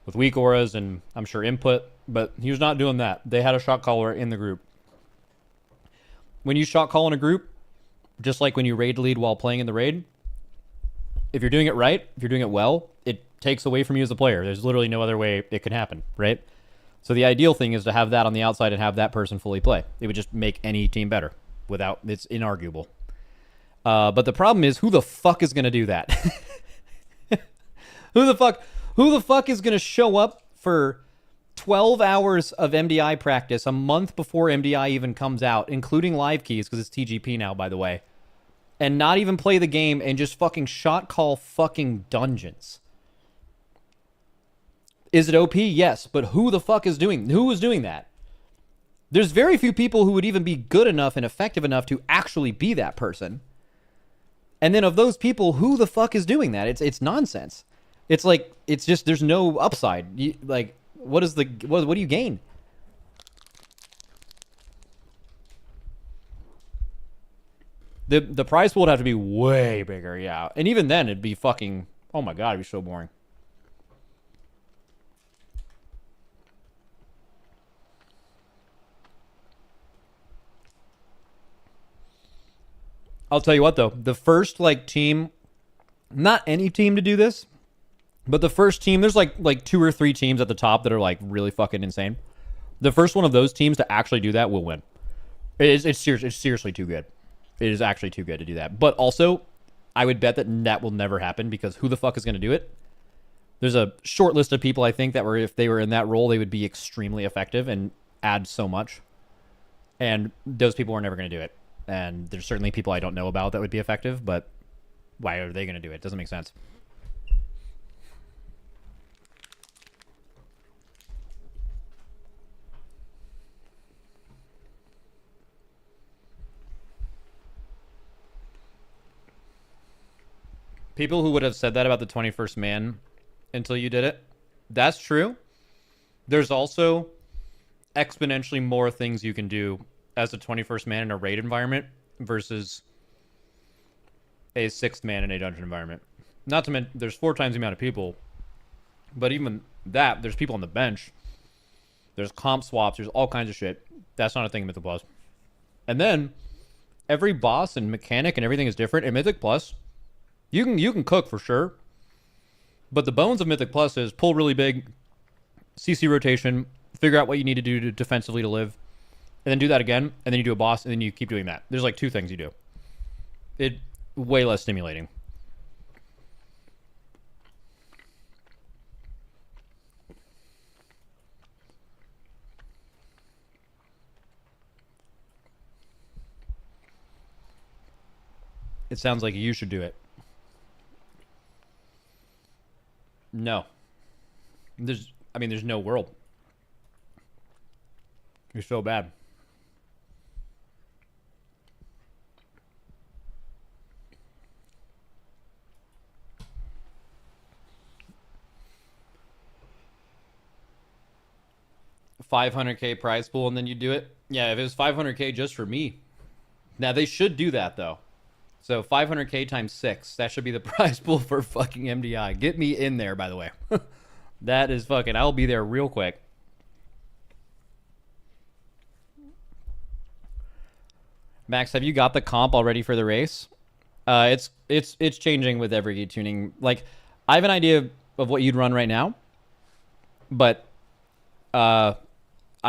with weak auras and, I'm sure, input, but he was not doing that. They had a shot caller in the group. When you shot call in a group, just like when you raid lead while playing in the raid, if you're doing it right, if you're doing it well, it takes away from you as a player. There's literally no other way it can happen, right? So the ideal thing is to have that on the outside and have that person fully play. It would just make any team better. It's inarguable. But the problem is, who the fuck is going to do that? Who the fuck is going to show up for 12 hours of MDI practice a month before MDI even comes out, including live keys, because it's TGP now, by the way, and not even play the game and just fucking shot call fucking dungeons? Is it OP? Yes, but who is doing that? There's very few people who would even be good enough and effective enough to actually be that person. And then of those people, who the fuck is doing that? It's nonsense. It's like, it's just, there's no upside. What do you gain? The prize pool would have to be way bigger, yeah. And even then, it'd be fucking, oh my god, it'd be so boring. I'll tell you what, though. The first, like, team, not any team to do this, but the first team, there's like 2 or 3 teams at the top that are, like, really fucking insane. The first one of those teams to actually do that will win. It's seriously too good. It is actually too good to do that. But also, I would bet that will never happen, because who the fuck is going to do it? There's a short list of people, I think, that were, if they were in that role, they would be extremely effective and add so much. And those people are never going to do it. And there's certainly people I don't know about that would be effective, but why are they going to do it? It doesn't make sense. People who would have said that about the 21st Man until you did it, that's true. There's also exponentially more things you can do as a 21st Man in a raid environment versus a 6th man in a dungeon environment. Not to mention, there's 4 times the amount of people, but even that, there's people on the bench. There's comp swaps. There's all kinds of shit. That's not a thing in Mythic Plus. And then every boss and mechanic and everything is different. In Mythic Plus, you can cook for sure, but the bones of Mythic Plus is pull really big, CC rotation, figure out what you need to do to defensively to live, and then do that again, and then you do a boss, and then you keep doing that. There's like 2 things you do. It way less stimulating. It sounds like you should do it. No. There's no world. You're so bad. 500k prize pool and then you do it. Yeah, if it was 500k just for me. Now they should do that though. So 500k times 6. That should be the prize pool for fucking MDI. Get me in there, by the way. That is fucking. I'll be there real quick. Max, have you got the comp already for the race? It's changing with every tuning. Like, I have an idea of what you'd run right now, but I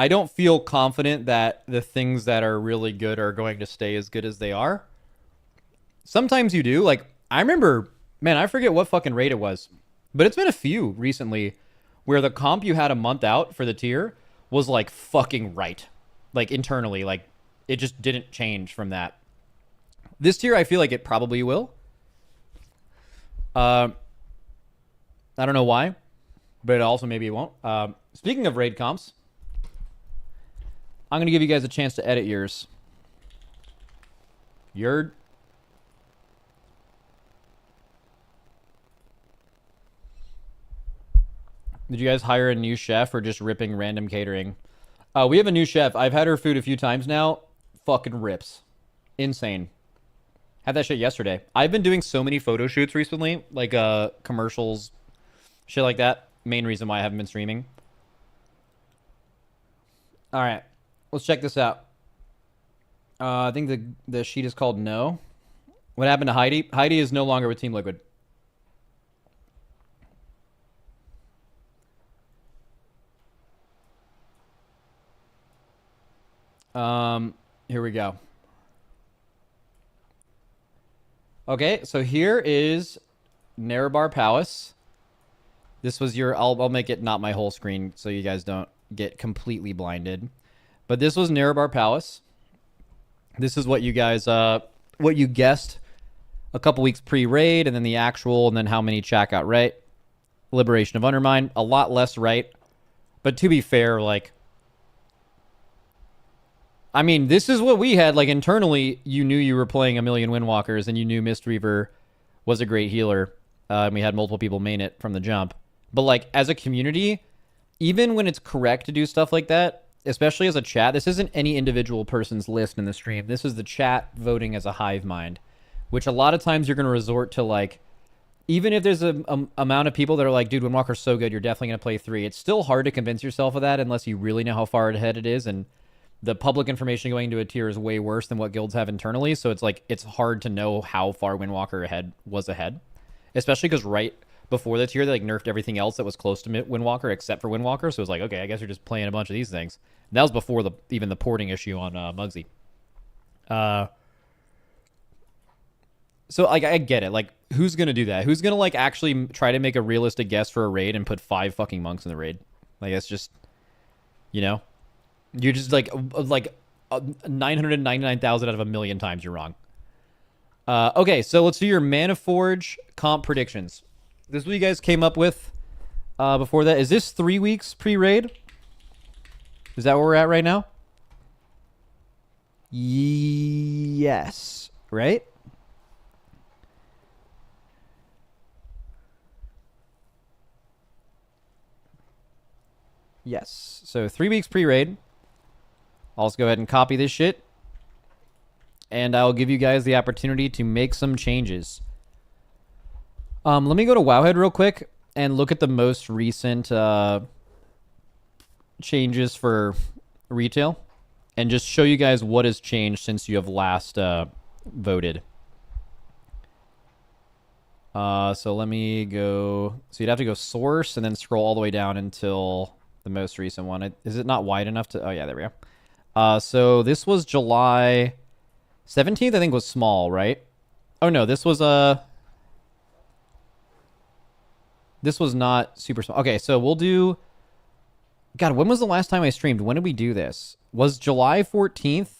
don't feel confident that the things that are really good are going to stay as good as they are. Sometimes you do. Like, I remember, man, I forget what fucking rate it was, but it's been a few recently where the comp you had a month out for the tier was like fucking right. Like internally, like it just didn't change from that. This tier, I feel like it probably will. I don't know why, but also maybe it won't. Speaking of raid comps, I'm going to give you guys a chance to edit yours. Did you guys hire a new chef or just ripping random catering? We have a new chef. I've had her food a few times now. Fucking rips. Insane. Had that shit yesterday. I've been doing so many photo shoots recently, like commercials, shit like that. Main reason why I haven't been streaming. All right, let's check this out. I think the sheet is called No. What happened to Heidi? Heidi is no longer with Team Liquid. Here we go. Okay, so here is Nerebar Palace. This was your... I'll make it not my whole screen so you guys don't get completely blinded. But this was Nerebar Palace. This is what you guys... what you guessed a couple weeks pre-raid, and then the actual, and then how many chat got right. Liberation of Undermine. A lot less right. But to be fair, like... I mean, this is what we had. Like, internally, you knew you were playing a million Windwalkers, and you knew Mistweaver was a great healer. And we had multiple people main it from the jump. But, like, as a community, even when it's correct to do stuff like that, especially as a chat, this isn't any individual person's list in the stream. This is the chat voting as a hive mind, which a lot of times you're going to resort to, like, even if there's a amount of people that are like, dude, Windwalker's so good, you're definitely going to play 3. It's still hard to convince yourself of that unless you really know how far ahead it is, and the public information going into a tier is way worse than what guilds have internally, so it's like it's hard to know how far Windwalker was ahead, especially because right before the tier they like nerfed everything else that was close to Windwalker except for Windwalker, so it was like, okay, I guess you're just playing a bunch of these things. And that was before even the porting issue on Muggsy. So like I get it, like who's gonna do that? Who's gonna like actually try to make a realistic guess for a raid and put 5 fucking monks in the raid? Like that's just, you know. You're just like 999,000 out of a million times you're wrong. Okay, so let's do your Mana Forge comp predictions. This is what you guys came up with before that. Is this 3 weeks pre-raid? Is that where we're at right now? Yes. Right? Yes. So 3 weeks pre-raid. I'll just go ahead and copy this shit. And I'll give you guys the opportunity to make some changes. Let me go to Wowhead real quick and look at the most recent changes for retail. And just show you guys what has changed since you have last voted. So let me go... So you'd have to go source and then scroll all the way down until the most recent one. Is it not wide enough to... Oh, yeah, there we go. So this was July 17th, I think was small, right? Oh no, this was not super small. Okay, so we'll do... God, when was the last time I streamed? When did we do this? Was July 14th?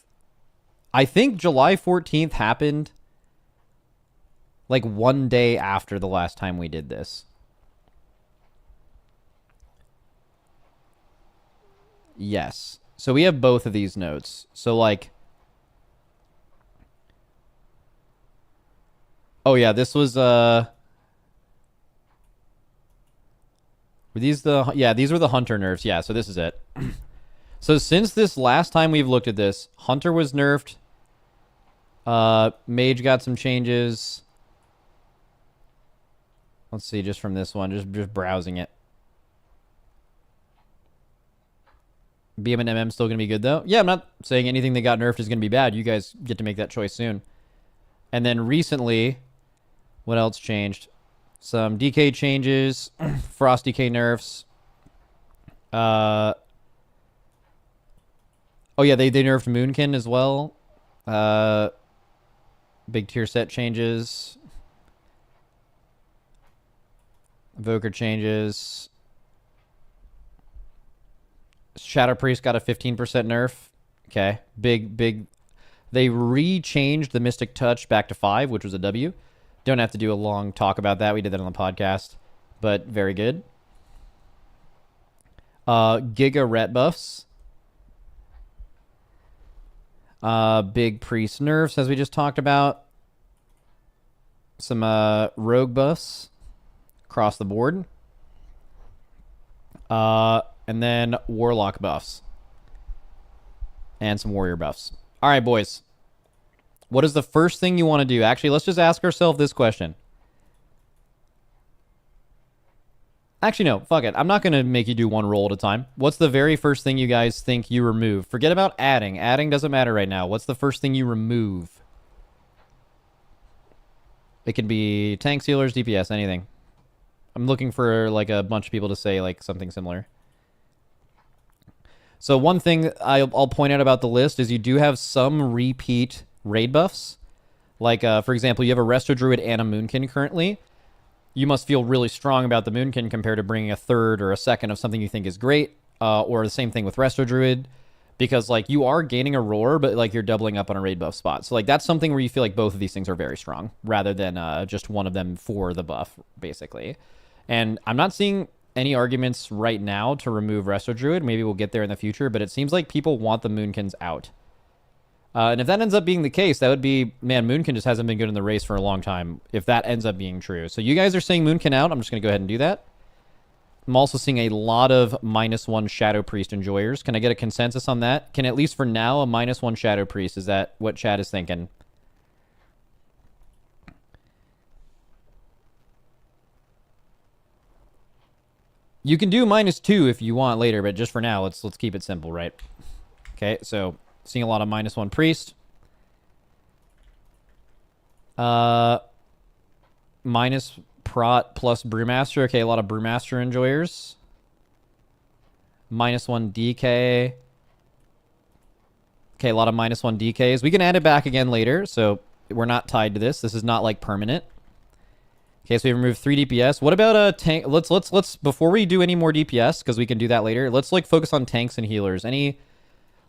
I think July 14th happened like one day after the last time we did this. Yes. So we have both of these notes. So like... Oh yeah, this was... Were these the... Yeah, these were the hunter nerfs. Yeah, so this is it. So since this last time we've looked at this, Hunter was nerfed. Mage got some changes. Let's see, just from this one, just browsing it. BM and MM still going to be good, though? Yeah, I'm not saying anything that got nerfed is going to be bad. You guys get to make that choice soon. And then recently, what else changed? Some DK changes, Frost DK nerfs. Oh, yeah, they nerfed Moonkin as well. Big tier set changes. Evoker changes. Shadow Priest got a 15% nerf. Okay. Big. They re-changed the Mystic Touch back to 5, which was a W. Don't have to do a long talk about that. We did that on the podcast. But very good. Giga Ret buffs. Big Priest nerfs, as we just talked about. Some rogue buffs across the board. And then Warlock buffs. And some Warrior buffs. All right, boys. What is the first thing you want to do? Actually, let's just ask ourselves this question. Actually, no. Fuck it. I'm not going to make you do one roll at a time. What's the very first thing you guys think you remove? Forget about adding. Adding doesn't matter right now. What's the first thing you remove? It can be tanks, healers, DPS, anything. I'm looking for like a bunch of people to say like something similar. So one thing I'll point out about the list is you do have some repeat raid buffs. Like, for example, you have a Resto Druid and a Moonkin currently. You must feel really strong about the Moonkin compared to bringing a third or a second of something you think is great. Or the same thing with Resto Druid. Because, like, you are gaining a roar, but, like, you're doubling up on a raid buff spot. So, like, that's something where you feel like both of these things are very strong. Rather than just one of them for the buff, basically. And I'm not seeing any arguments right now to remove Resto Druid. Maybe we'll get there in the future. But it seems like people want the Moonkins out. And if that ends up being the case, that would be, man, Moonkin just hasn't been good in the race for a long time, if that ends up being true. So you guys are saying Moonkin out. I'm just going to go ahead and do that. I'm also seeing a lot of -1 Shadow Priest enjoyers. Can I get a consensus on that? Can at least for now, a -1 Shadow Priest. Is that what chat is thinking? You can do -2 if you want later, but just for now, let's keep it simple, right? Okay, so seeing a lot of -1 Priest. Minus Prot plus Brewmaster. Okay, a lot of Brewmaster enjoyers. -1 DK. Okay, a lot of -1 DKs. We can add it back again later, so we're not tied to this. This is not like permanent. Okay, so we removed 3 DPS. What about a tank? Let's before we do any more DPS, because we can do that later. Let's like focus on tanks and healers.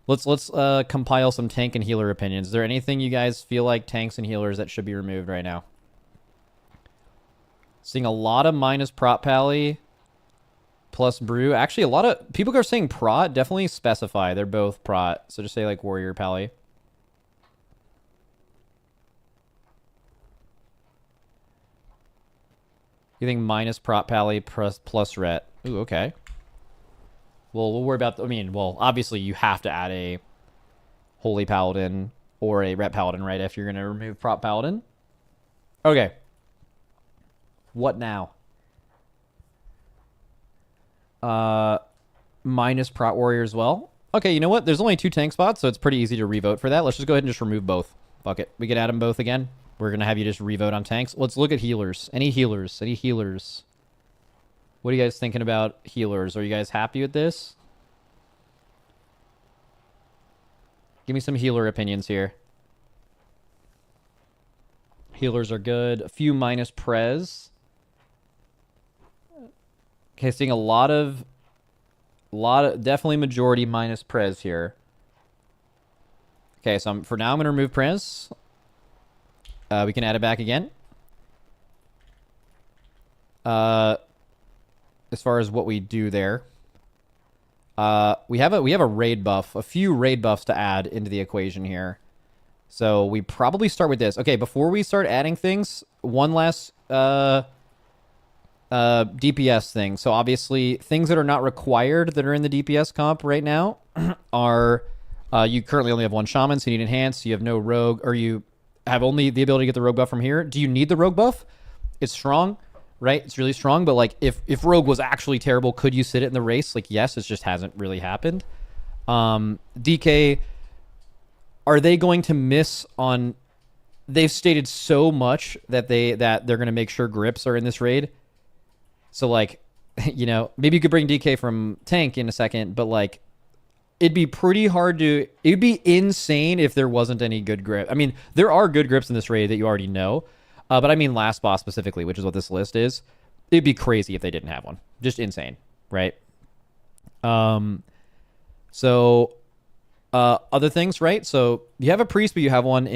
Let's compile some tank and healer opinions. Is there anything you guys feel like tanks and healers that should be removed right now? Seeing a lot of -Prot Pally plus Brew. Actually, a lot of people are saying Prot. Definitely specify. They're both Prot. So just say like Warrior Pally. You think -Prot Pally plus Ret. Ooh, okay. Well, we'll worry about... well, obviously you have to add a Holy Paladin or a Ret Paladin, right? If you're going to remove Prot Paladin. Okay. What now? -Prot Warrior as well. Okay, you know what? There's only 2 tank spots, so it's pretty easy to revote for that. Let's just go ahead and just remove both. Fuck it. We can add them both again. We're going to have you just revote on tanks. Let's look at healers. Any healers? Any healers? What are you guys thinking about healers? Are you guys happy with this? Give me some healer opinions here. Healers are good. A few -Prez. Okay, seeing a lot of definitely majority -Prez here. Okay, so for now I'm going to remove Prez. We can add it back again. As far as what we do there, we have a raid buff, a few raid buffs to add into the equation here. So we probably start with this. Okay, before we start adding things, one last DPS thing. So obviously, things that are not required that are in the DPS comp right now are you currently only have one shaman, so you need enhance. You have no rogue, or you have only the ability to get the rogue buff from here. Do you need the rogue buff? It's strong, right? It's really strong. But like, if rogue was actually terrible, could you sit it in the race? Like, yes, it just hasn't really happened. DK, are they going to miss on? They've stated so much that they're going to make sure grips are in this raid. So, like, you know, maybe you could bring DK from tank in a second, but, like, it'd be pretty hard to... It'd be insane if there wasn't any good grip. I mean, there are good grips in this raid that you already know, but I mean last boss specifically, which is what this list is. It'd be crazy if they didn't have one. Just insane, right? So, other things, right? So, you have a priest, but you have one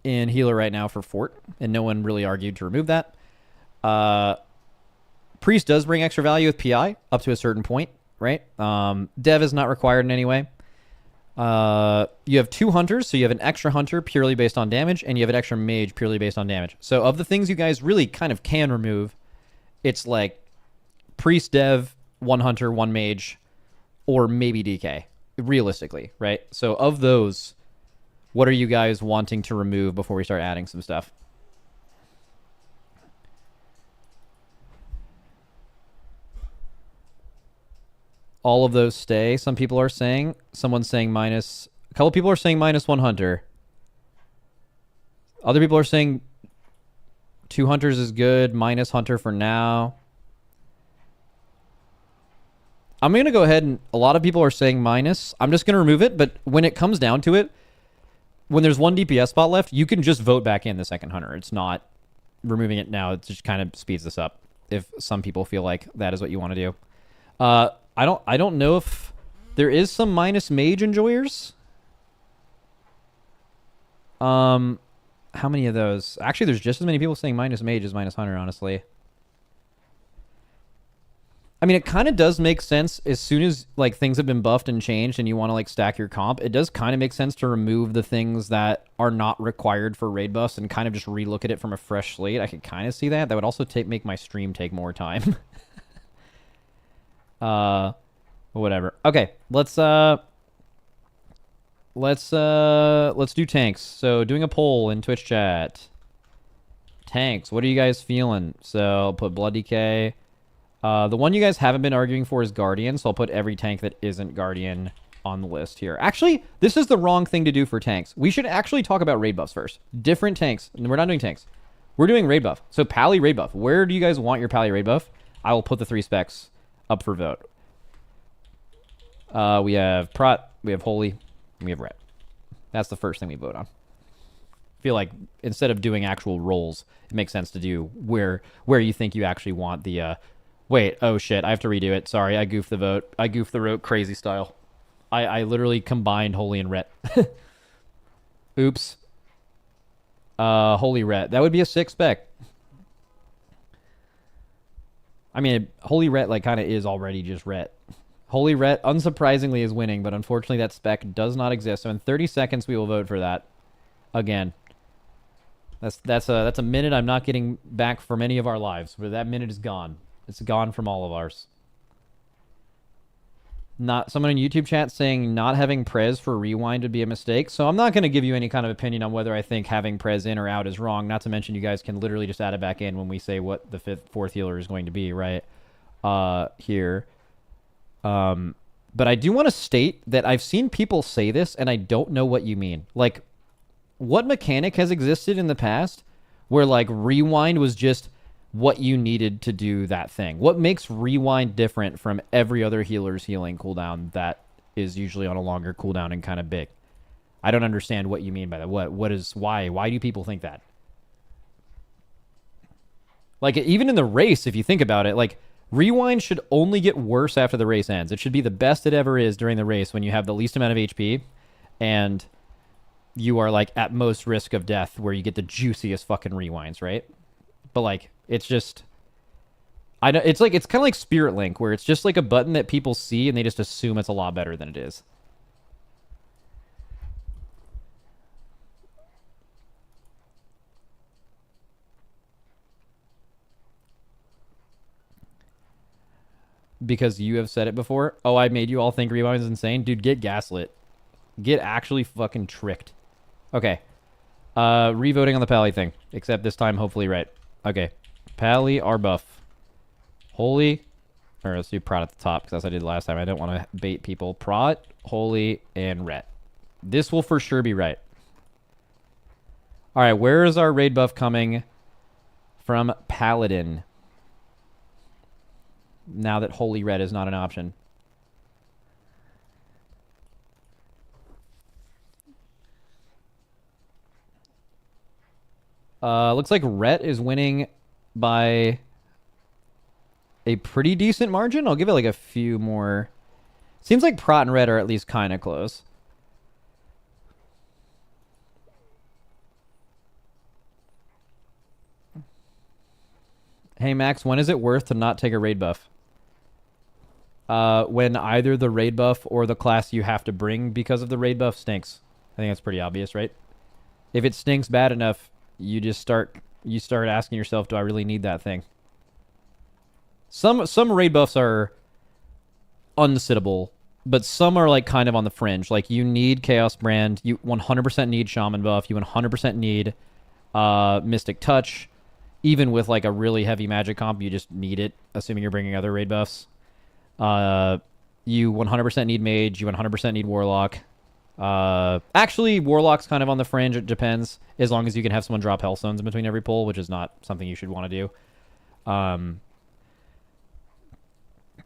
in healer right now for fort, and no one really argued to remove that. Priest does bring extra value with PI up to a certain point, right? Dev is not required in any way. You have 2 hunters, so you have an extra hunter purely based on damage, and you have an extra mage purely based on damage. So of the things you guys really kind of can remove, it's like priest, dev, 1 hunter, 1 mage, or maybe DK, realistically, right? So of those, what are you guys wanting to remove before we start adding some stuff? All of those stay. Some people are saying, someone's saying minus, a couple people are saying minus 1 hunter. Other people are saying 2 hunters is good, minus hunter for now. I'm going to go ahead and, a lot of people are saying minus. I'm just going to remove it, but when it comes down to it, when there's 1 DPS spot left, you can just vote back in the second hunter. It's not removing it now. It just kind of speeds this up if some people feel like that is what you want to do. I don't know if there is some minus mage enjoyers. How many of those? Actually, there's just as many people saying minus mage as minus hunter, honestly. I mean, it kind of does make sense as soon as like things have been buffed and changed and you want to like stack your comp. It does kind of make sense to remove the things that are not required for raid buffs and kind of just relook at it from a fresh slate. I could kind of see that. That would also make my stream take more time. Whatever. Okay, let's do tanks. So doing a poll in Twitch chat. Tanks, what are you guys feeling? So I'll put Blood DK. The one you guys haven't been arguing for is Guardian, so I'll put every tank that isn't Guardian on the list here. Actually, this is the wrong thing to do for tanks. We should actually talk about raid buffs first. Different tanks. We're not doing tanks. We're doing raid buff. So Pally raid buff. Where do you guys want your Pally raid buff? I will put the 3 specs up for vote. We have Prot, we have Holy, and we have Ret. That's the first thing we vote on. I feel like instead of doing actual rolls, it makes sense to do where you think you actually want the... Wait, oh shit, I have to redo it. Sorry, I goofed the vote. I goofed the vote crazy style. I literally combined Holy and Ret. Oops. Holy Ret. That would be a 6 spec. I mean, Holy Ret like kind of is already just Ret. Holy Ret, unsurprisingly, is winning, but unfortunately that spec does not exist. So in 30 seconds, we will vote for that. Again. That's a minute I'm not getting back from any of our lives. Where that minute is gone. It's gone from all of ours. Not someone in YouTube chat saying not having Prez for rewind would be a mistake. So I'm not going to give you any kind of opinion on whether I think having Prez in or out is wrong. Not to mention you guys can literally just add it back in when we say what the fourth healer is going to be, right? Here. But I do want to state that I've seen people say this and I don't know what you mean. Like, what mechanic has existed in the past where like rewind was just what you needed to do that thing? What makes rewind different from every other healer's healing cooldown that is usually on a longer cooldown and kind of big? I don't understand what you mean by that. Why do people think that? Like, even in the race, if you think about it, like, rewind should only get worse after the race ends. It should be the best it ever is during the race when you have the least amount of HP and you are, like, at most risk of death where you get the juiciest fucking rewinds, right? But, like, it's just... it's kind of like Spirit Link, where it's just, like, a button that people see and they just assume it's a lot better than it is. because you have said it before. Oh, I made you all think Rewind is insane. Dude, get gaslit. Get actually fucking tricked. Okay. Revoting on the Pally thing. Except this time, hopefully right. Okay. Pally, our buff. Holy. Or let's do Prot at the top, because as I did last time, I don't want to bait people. Prot, Holy, and Ret. This will for sure be right. Alright, where is our raid buff coming from? Paladin. Now that Holy Red is not an option. Looks like Ret is winning by a pretty decent margin. I'll give it like a few more. Seems like Prot and Red are at least kind of close. Hey Max, when is it worth to not take a raid buff? When either the raid buff or the class you have to bring because of the raid buff stinks. I think that's pretty obvious, right? If it stinks bad enough, you just start asking yourself, do I really need that thing? Some raid buffs are unsittable, but some are like kind of on the fringe. Like you need Chaos Brand, you 100% need Shaman buff, you 100% need Mystic Touch. Even with like a really heavy magic comp, you just need it, assuming you're bringing other raid buffs. You 100% need Mage, you 100% need Warlock. Actually, Warlock's kind of on the fringe, it depends. As long as you can have someone drop Hellstones in between every pull, which is not something you should want to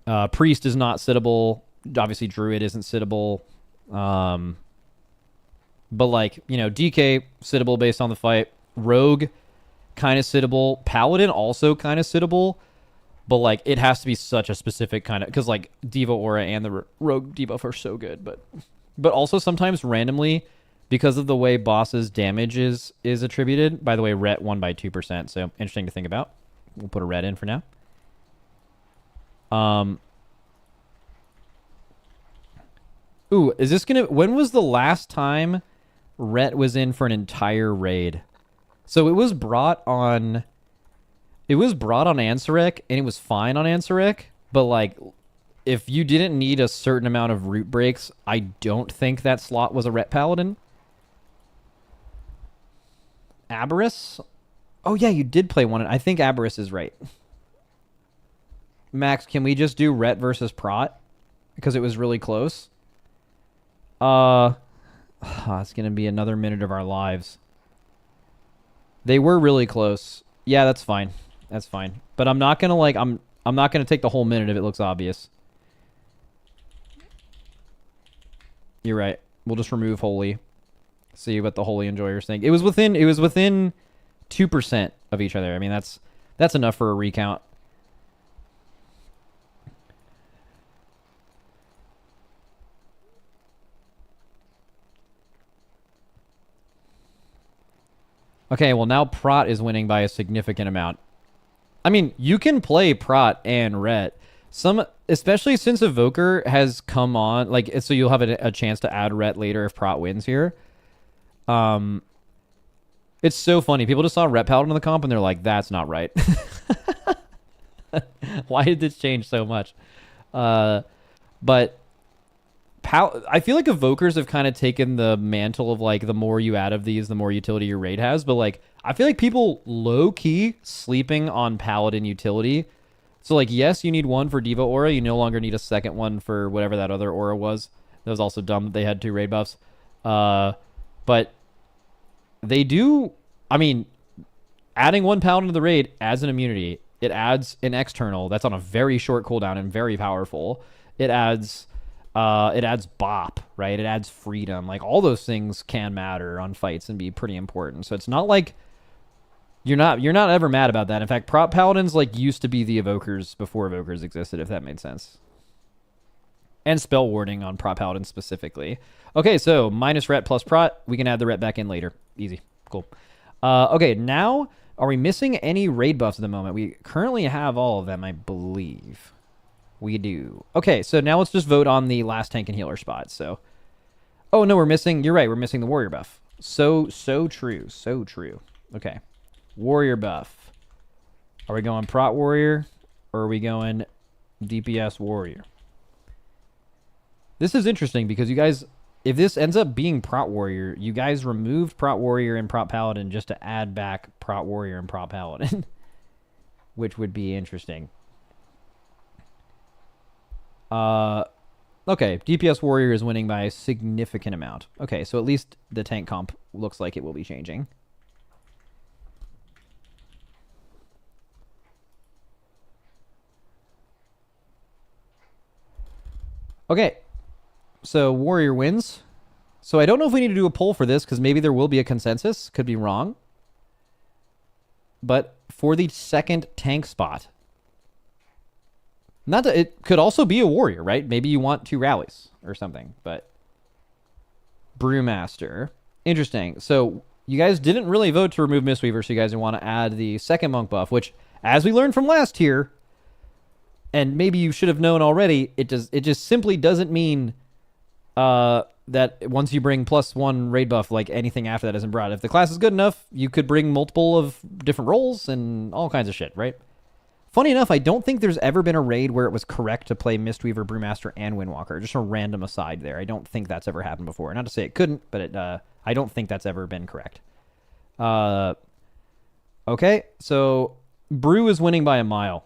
do. Priest is not sittable. Obviously, Druid isn't sittable. But like, you know, DK, sittable based on the fight. Rogue, kind of sittable. Paladin, also kind of sittable. But like, it has to be such a specific kind of... Because like, Diva Aura and the Rogue debuff are so good. But also sometimes randomly, because of the way boss's damage is attributed. By the way, Ret won by 2%, so interesting to think about. We'll put a Ret in for now. Ooh, is this gonna... When was the last time Ret was in for an entire raid? So it was brought on... It was brought on Ansarek, and it was fine on Ansarek, but like... If you didn't need a certain amount of root breaks, I don't think that slot was a Ret Paladin. Aberrus? Oh yeah, you did play one. I think Aberrus is right. Max, can we just do Ret versus Prot? Because it was really close. It's going to be another minute of our lives. They were really close. Yeah, that's fine. That's fine. But I'm not going to like... I'm not going to take the whole minute if it looks obvious. You're right. We'll just remove Holy. See what the Holy enjoyers think. It was within 2% of each other. I mean, that's enough for a recount. Okay, well now Prot is winning by a significant amount. I mean, you can play Prot and Ret. Especially since Evoker has come on, like, so you'll have a chance to add Ret later if Prot wins here. It's so funny. People just saw Ret Paladin in the comp and they're like, that's not right. Why did this change so much? But I feel like Evokers have kind of taken the mantle of like, the more you add of these, the more utility your raid has. But like, I feel like people low-key sleeping on Paladin utility. So like, yes, you need one for Diva Aura. You no longer need a second one for whatever that other aura was. That was also dumb that they had 2 raid buffs. But they do... I mean, adding one Paladin to the raid adds an immunity. It adds an external that's on a very short cooldown and very powerful. It adds bop, right? It adds freedom. Like, all those things can matter on fights and be pretty important. So it's not like... You're not ever mad about that. In fact, Prot Paladins like used to be the Evokers before Evokers existed, if that made sense. And spell warding on Prot Paladins specifically. Okay, so minus Ret plus Prot. We can add the Ret back in later. Easy. Cool. Okay, now, are we missing any raid buffs at the moment? We currently have all of them, I believe. We do. Okay, so now let's just vote on the last tank and healer spot. So, oh no, we're missing... You're right, we're missing the warrior buff. So true. So true. Okay. Warrior buff. Are we going Prot Warrior? Or are we going DPS warrior. This is interesting because you guys, if this ends up being Prot Warrior, you guys removed Prot Warrior and Prot Paladin just to add back Prot Warrior and Prot Paladin, which would be interesting. Okay, DPS Warrior is winning by a significant amount. Okay, so at least the tank comp looks like it will be changing. Okay, so Warrior wins. So I don't know if we need to do a poll for this because maybe there will be a consensus. Could be wrong. But for the second tank spot, not that it could also be a warrior, right? Maybe you want 2 rallies or something, but Brewmaster. Interesting. So you guys didn't really vote to remove Mistweaver, so you guys want to add the second monk buff, which, as we learned from last tier, and maybe you should have known already, it just simply doesn't mean that once you bring +1 raid buff, like anything after that isn't brought. If the class is good enough, you could bring multiple of different roles and all kinds of shit, right? Funny enough, I don't think there's ever been a raid where it was correct to play Mistweaver, Brewmaster, and Windwalker. Just a random aside there. I don't think that's ever happened before. Not to say it couldn't, but I don't think that's ever been correct. Okay, so Brew is winning by a mile.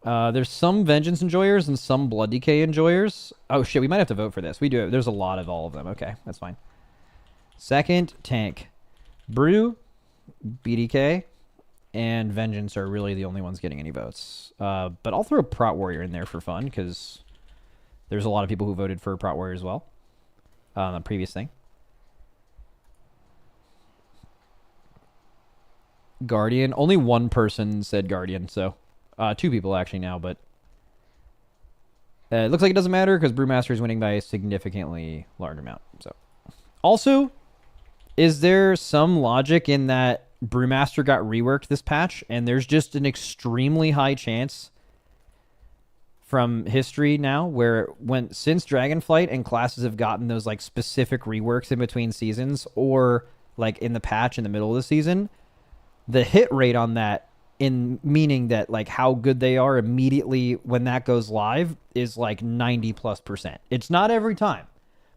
There's some Vengeance enjoyers and some Blood Decay enjoyers. Oh shit, we might have to vote for this. We do. There's a lot of all of them. Okay, that's fine. Second tank. Brew, BDK, and Vengeance are really the only ones getting any votes. But I'll throw Prot Warrior in there for fun because there's a lot of people who voted for Prot Warrior as well on the previous thing. Guardian. Only one person said Guardian, so 2 people actually now, but it looks like it doesn't matter because Brewmaster is winning by a significantly large amount. So, also, is there some logic in that Brewmaster got reworked this patch, and there's just an extremely high chance from history now where since Dragonflight and classes have gotten those like specific reworks in between seasons or like in the patch in the middle of the season, the hit rate on that, in meaning that like how good they are immediately when that goes live, is like 90+%. It's not every time.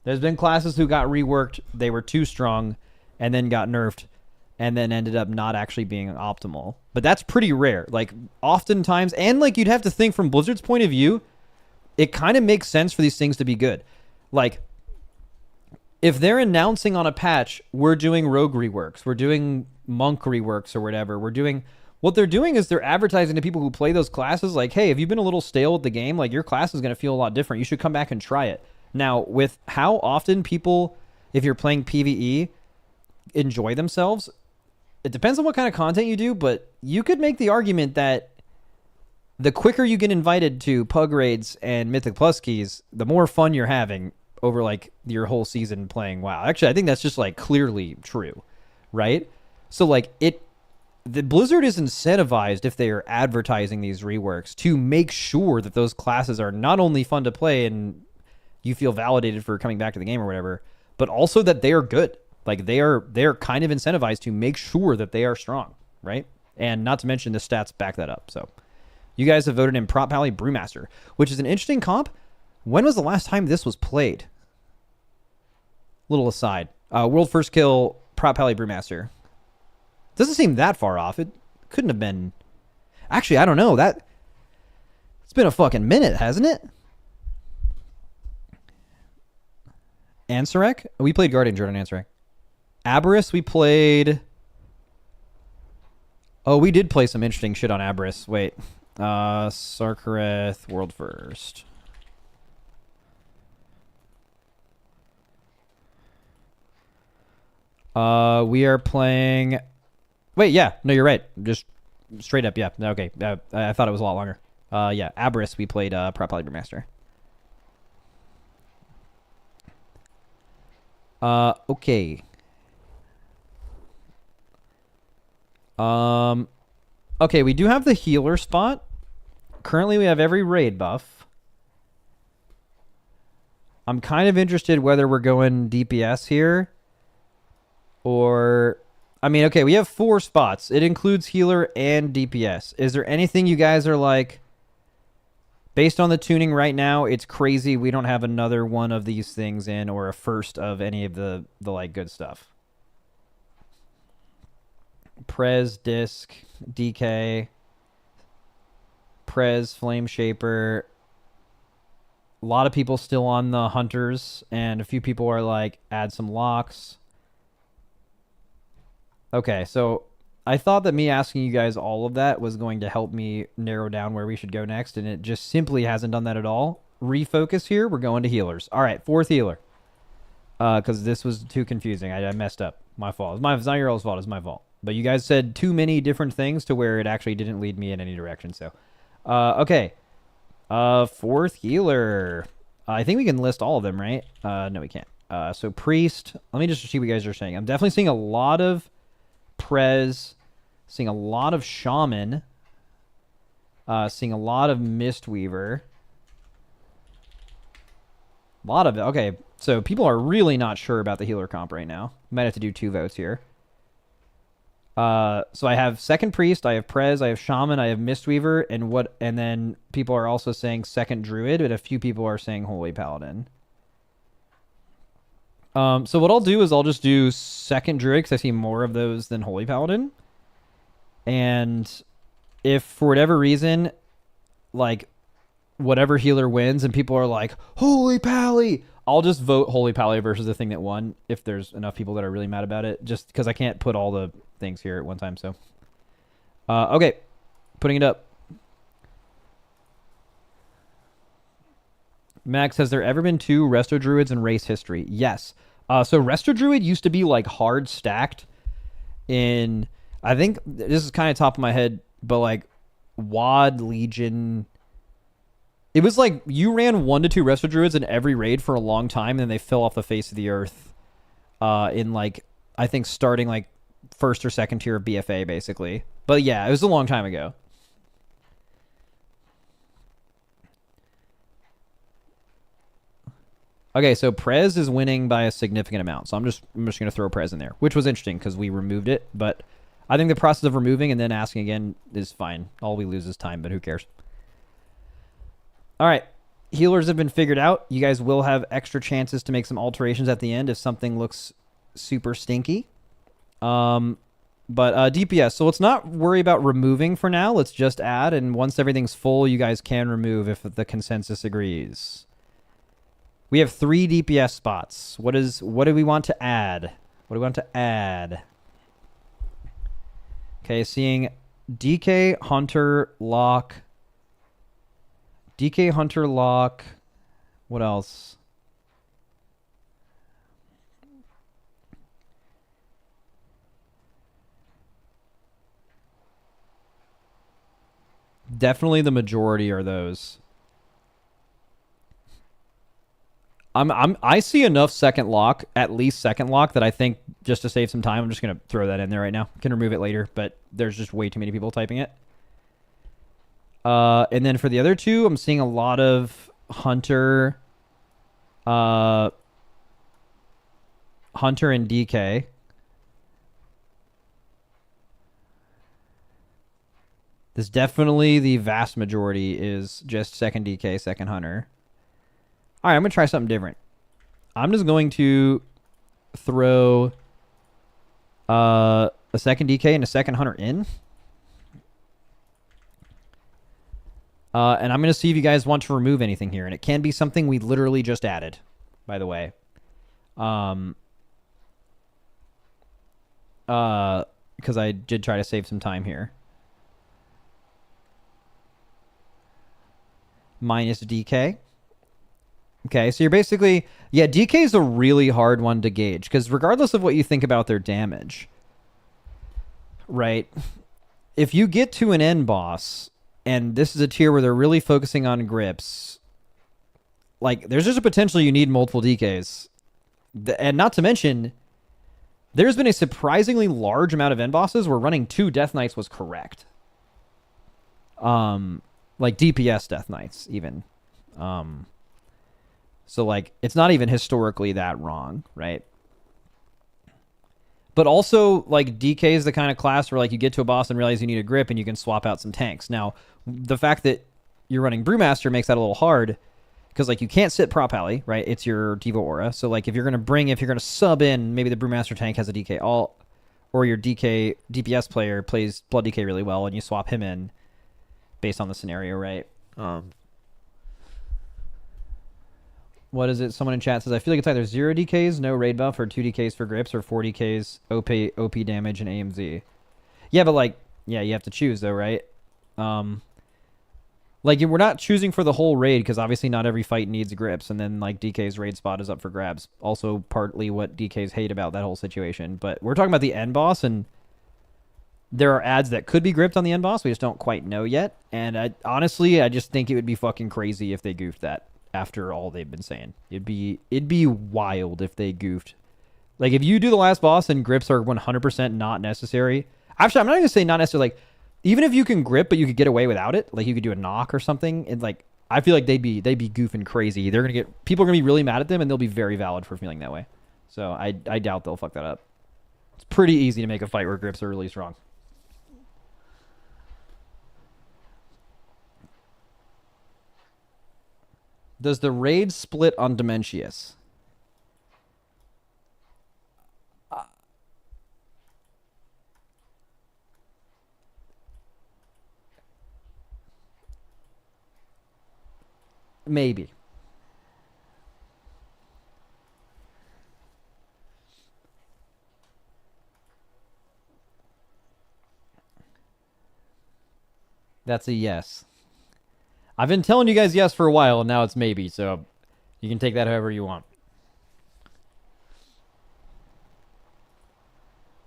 There's been classes who got reworked, they were too strong, and then got nerfed, and then ended up not actually being optimal. But that's pretty rare. Like, oftentimes, and like you'd have to think from Blizzard's point of view, it kind of makes sense for these things to be good. Like, if they're announcing on a patch, we're doing rogue reworks, we're doing monk reworks or whatever, what they're doing is they're advertising to people who play those classes like, hey, if you've been a little stale with the game, like your class is going to feel a lot different. You should come back and try it. Now, with how often people, if you're playing PvE, enjoy themselves, it depends on what kind of content you do, but you could make the argument that the quicker you get invited to pug raids and Mythic Plus keys, the more fun you're having over like your whole season playing WoW. Actually, I think that's just like clearly true, right? So like the Blizzard is incentivized, if they are advertising these reworks, to make sure that those classes are not only fun to play and you feel validated for coming back to the game or whatever, but also that they are good. Like they're kind of incentivized to make sure that they are strong, right? And not to mention the stats back that up. So you guys have voted in Prot Pally Brewmaster, which is an interesting comp. When was the last time this was played? Little aside. World First Kill, Prot Pally Brewmaster. Doesn't seem that far off. It couldn't have been. Actually, I don't know. It's been a fucking minute, hasn't it? Ansarek? We played Guardian Jordan Ansarek. Aberrus, we played. Oh, we did play some interesting shit on Aberrus. Wait. Sarkareth, World First. We are playing. Wait, yeah. No, you're right. Just straight up, yeah. Okay. I thought it was a lot longer. Yeah. Aberrus, we played Prot Pally Brewmaster. Okay. Okay, we do have the healer spot. Currently, we have every raid buff. I'm kind of interested whether we're going DPS here. Or, I mean, okay, we have 4 spots. It includes healer and DPS. Is there anything you guys are like, Based on the tuning right now, it's crazy we don't have another one of these things in or a first of any of the like good stuff. Prez, Disc, DK, Prez, Flame Shaper. A lot of people still on the Hunters, and a few people are like, add some locks. Okay, so I thought that me asking you guys all of that was going to help me narrow down where we should go next, and it just simply hasn't done that at all. Refocus here. We're going to healers. All right, 4th healer. Because this was too confusing. I messed up. My fault. It's not your all's fault. It's my fault. But you guys said too many different things to where it actually didn't lead me in any direction. So, okay. 4th healer. I think we can list all of them, right? No, we can't. So priest. Let me just see what you guys are saying. I'm definitely seeing a lot of Prez, seeing a lot of Shaman, seeing a lot of Mistweaver. A lot of it. Okay, so people are really not sure about the healer comp right now. Might have to do 2 votes here. So I have 2nd priest, I have Prez, I have Shaman, I have Mistweaver, and then people are also saying 2nd druid, but a few people are saying holy paladin. So what I'll do is I'll just do 2nd druid because I see more of those than holy paladin. And if for whatever reason, like whatever healer wins and people are like holy pally, I'll just vote holy pally versus the thing that won if there's enough people that are really mad about it, just because I can't put all the things here at one time. So okay, putting it up. Max, has there ever been 2 Resto Druids in race history? Yes. So Resto Druid used to be like hard stacked in, I think this is kind of top of my head, but like WoD, Legion. It was like you ran 1 to 2 Resto Druids in every raid for a long time, and then they fell off the face of the earth in like, I think starting like 1st or 2nd tier of BFA basically. But yeah, it was a long time ago. Okay, so Prez is winning by a significant amount. So I'm just going to throw Prez in there, which was interesting because we removed it. But I think the process of removing and then asking again is fine. All we lose is time, but who cares? All right, healers have been figured out. You guys will have extra chances to make some alterations at the end if something looks super stinky. But DPS, so let's not worry about removing for now. Let's just add, and once everything's full, you guys can remove if the consensus agrees. We have 3 DPS spots. What do we want to add? What do we want to add? Okay, seeing DK, Hunter, Lock. DK, Hunter, Lock. What else? Definitely the majority are those. I see enough second lock, at least second lock, that I think just to save some time, I'm just going to throw that in there right now. Can remove it later, but there's just way too many people typing it. And then for the other 2, I'm seeing a lot of Hunter, Hunter and DK. This definitely, the vast majority is just 2nd DK, 2nd Hunter. All right, I'm going to try something different. I'm just going to throw a 2nd DK and a 2nd Hunter in. And I'm going to see if you guys want to remove anything here. And it can be something we literally just added, by the way. Because I did try to save some time here. Minus DK. Okay, so you're basically... Yeah, DK is a really hard one to gauge, because regardless of what you think about their damage, right, if you get to an end boss, and this is a tier where they're really focusing on grips, like, there's just a potential you need multiple DKs. And not to mention, there's been a surprisingly large amount of end bosses where running 2 Death Knights was correct. Like DPS Death Knights, even. So, like, it's not even historically that wrong, right? But also, like, DK is the kind of class where, like, you get to a boss and realize you need a grip and you can swap out some tanks. Now, the fact that you're running Brewmaster makes that a little hard because like you can't sit Prop Alley, right? It's your Devo Aura. So like if you're gonna sub in, maybe the Brewmaster tank has a DK alt, or your DPS player plays Blood DK really well, and you swap him in based on the scenario, right? What is it? Someone in chat says, I feel like it's either 0 DKs, no raid buff, or 2 DKs for grips, or 4 DKs, OP damage, and AMZ. Yeah, but like, yeah, you have to choose though, right? Like, we're not choosing for the whole raid, because obviously not every fight needs grips, and then like DK's raid spot is up for grabs. Also partly what DKs hate about that whole situation. But we're talking about the end boss, and there are ads that could be gripped on the end boss. We just don't quite know yet. And honestly, I just think it would be fucking crazy if they goofed that. After all they've been saying, it'd be wild if they goofed. Like if you do the last boss and grips are 100% not necessary. Actually, I'm not gonna say not necessary. Like even if you can grip, but you could get away without it, like you could do a knock or something. And like I feel like they'd be goofing crazy. They're gonna get people are gonna be really mad at them, and they'll be very valid for feeling that way. So I doubt they'll fuck that up. It's pretty easy to make a fight where grips are really strong. Does the raid split on Dementius? Maybe. That's a yes. I've been telling you guys yes for a while, and now it's maybe, so you can take that however you want.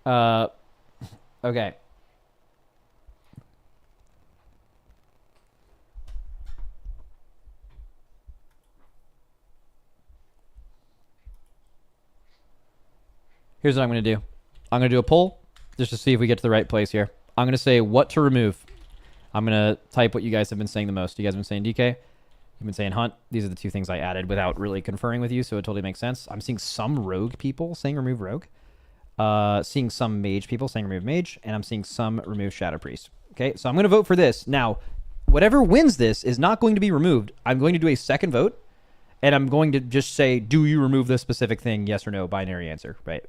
Okay. Here's what I'm going to do. I'm going to do a poll just to see if we get to the right place here. I'm going to say what to remove. I'm going to type what you guys have been saying the most. You guys have been saying DK. You've been saying Hunt. These are the two things I added without really conferring with you, so it totally makes sense. I'm seeing some Rogue people saying remove Rogue. Seeing some Mage people saying remove Mage. And I'm seeing some remove Shadow Priest. Okay, so I'm going to vote for this. Now, whatever wins this is not going to be removed. I'm going to do a second vote. And I'm going to just say, do you remove this specific thing? Yes or no, binary answer, right?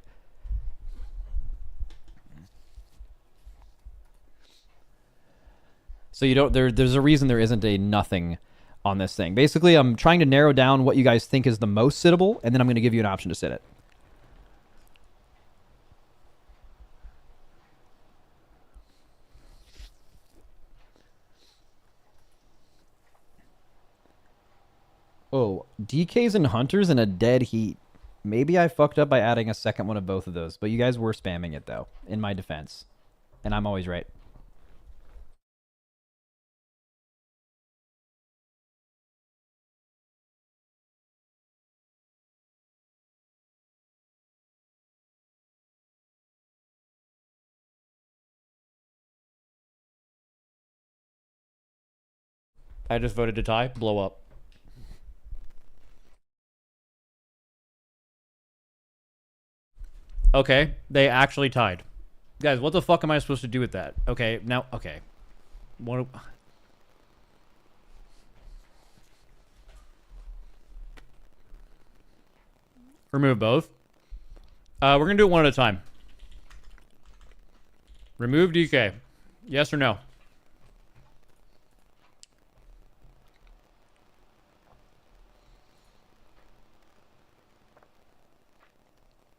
So you don't there's a reason there isn't a nothing on this thing. Basically, I'm trying to narrow down what you guys think is the most sittable, and then I'm going to give you an option to sit it. Oh, DKs and Hunters in a dead heat. Maybe I fucked up by adding a second one of both of those, but you guys were spamming it, though, in my defense. And I'm always right. I just voted to tie. Blow up. Okay, they actually tied. Guys, what the fuck am I supposed to do with that? Okay, now, okay. What? Remove both. We're gonna do it one at a time. Remove DK. Yes or no?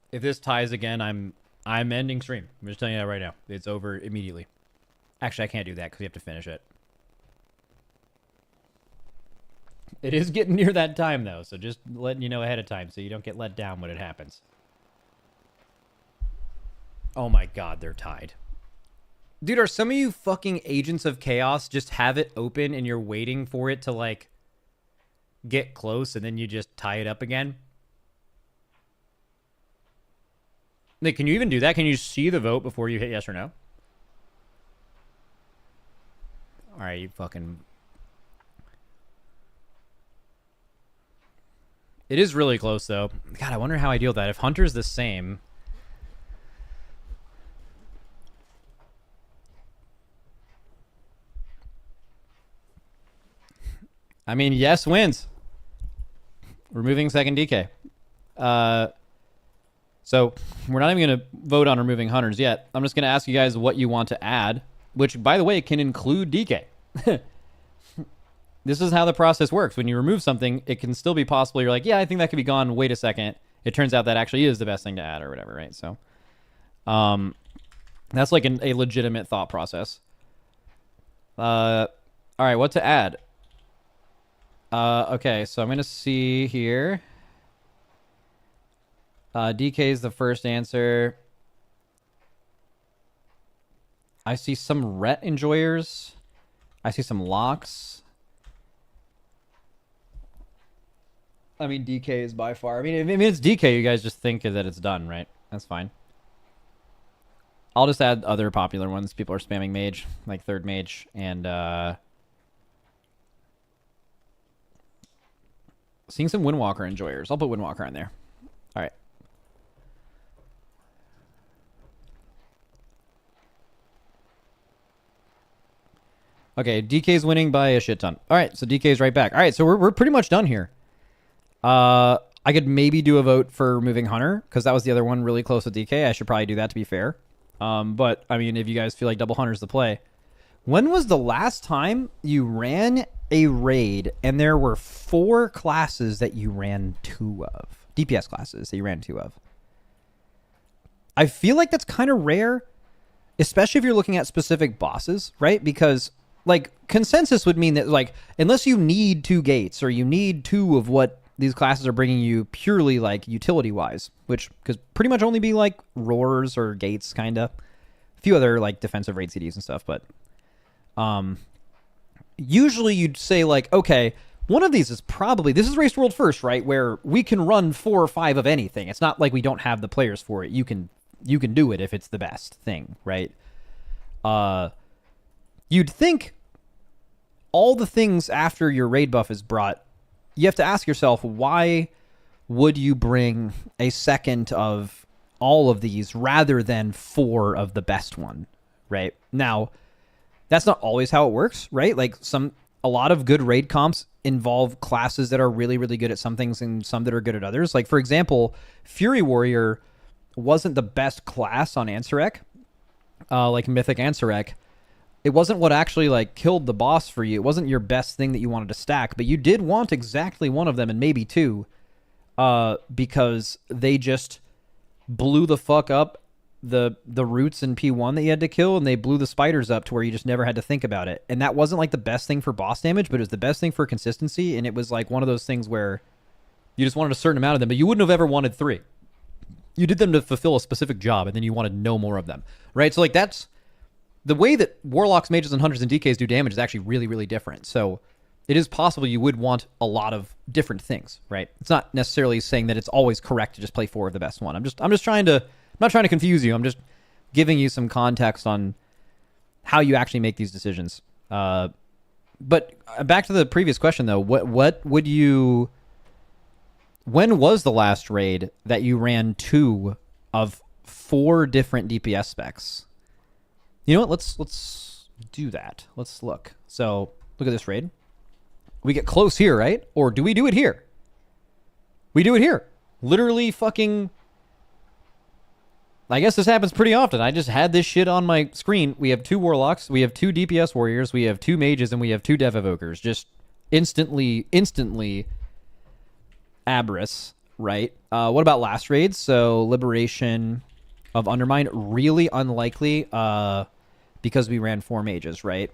If this ties again, I'm ending stream. I'm just telling you that right now. It's over immediately. Actually, I can't do that because you have to finish it. It is getting near that time, though, so just letting you know ahead of time so you don't get let down when it happens. Oh my god, they're tied. Dude, are some of you fucking agents of chaos just have it open and you're waiting for it to, like, get close and then you just tie it up again? Like, can you even do that? Can you see the vote before you hit yes or no? Alright, you fucking... It is really close, though. God, I wonder how I deal with that. If Hunter's the same... I mean, yes wins. Removing second DK. So we're not even going to vote on removing hunters yet. I'm just going to ask you guys what you want to add, which, by the way, can include DK. This is how the process works. When you remove something, it can still be possible. You're like, yeah, I think that could be gone. Wait a second. It turns out that actually is the best thing to add or whatever, right? So that's like a legitimate thought process. All right, what to add? Okay, so I'm going to see here. DK is the first answer. I see some Ret enjoyers. I see some locks. I mean, DK is by far. I mean, if it's DK, you guys just think that it's done, right? That's fine. I'll just add other popular ones. People are spamming mage, like third mage, and seeing some Windwalker enjoyers. I'll put Windwalker in there. All right. Okay, DK's winning by a shit ton. All right, so DK's right back. All right, so we're pretty much done here. I could maybe do a vote for moving Hunter, because that was the other one really close with DK. I should probably do that to be fair. But, I mean, if you guys feel like double Hunter's the play. When was the last time you ran a raid and there were 4 classes that you ran 2 of? DPS classes that you ran 2 of. I feel like that's kind of rare, especially if you're looking at specific bosses, right? Because, like, consensus would mean that, like, unless you need 2 gates or you need 2 of what these classes are bringing you purely, like, utility-wise, which could pretty much only be, like, roars or gates, kind of. A few other, like, defensive raid CDs and stuff, but usually you'd say, like, okay, one of these is probably, this is Race World First, right, where we can run 4 or 5 of anything. It's not like we don't have the players for it. You can do it if it's the best thing, right? You'd think all the things after your raid buff is brought, you have to ask yourself, why would you bring a second of all of these rather than 4 of the best one, right? Now, that's not always how it works, right? Like, a lot of good raid comps involve classes that are really, really good at some things and some that are good at others. Like, for example, Fury Warrior wasn't the best class on Ansarek, like Mythic Ansarek. It wasn't what actually, like, killed the boss for you. It wasn't your best thing that you wanted to stack, but you did want exactly one of them and maybe 2, because they just blew the fuck up the roots in P1 that you had to kill, and they blew the spiders up to where you just never had to think about it. And that wasn't, like, the best thing for boss damage, but it was the best thing for consistency, and it was, like, one of those things where you just wanted a certain amount of them, but you wouldn't have ever wanted 3. You did them to fulfill a specific job, and then you wanted no more of them, right? So, like, that's the way that Warlocks, Mages, and Hunters and DKs do damage is actually really, really different. So it is possible you would want a lot of different things, right? It's not necessarily saying that it's always correct to just play 4 of the best one. I'm just trying to, I'm not trying to confuse you. I'm just giving you some context on how you actually make these decisions. But back to the previous question, though. What would you... When was the last raid that you ran 2 of 4 different DPS specs? You know what? Let's do that. Let's look. So look at this raid. We get close here, right? Or do we do it here? We do it here. Literally fucking... I guess this happens pretty often. I just had this shit on my screen. We have 2 Warlocks. We have 2 DPS Warriors. We have 2 Mages. And we have 2 Dev Evokers. Just instantly Aberrus, right? What about last raid? So Liberation of Undermine. Really unlikely because we ran 4 Mages, right?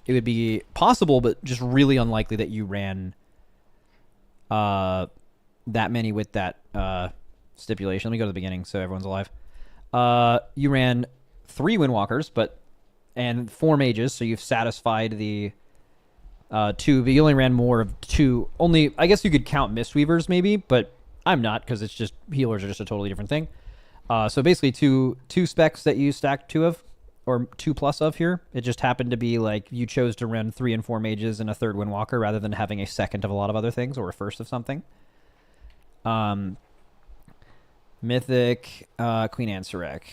It would be possible, but just really unlikely that you ran that many with that stipulation. Let me go to the beginning so everyone's alive. You ran 3 Windwalkers, and 4 Mages, so you've satisfied the 2, but you only ran more of 2. Only, I guess you could count Mistweavers maybe, but I'm not, because it's just, healers are just a totally different thing. So basically 2 specs that you stacked 2 of, or 2 plus of here. It just happened to be like you chose to run 3 and 4 Mages and a 3rd Windwalker rather than having a second of a lot of other things or a first of something. Mythic, Queen Ansarek.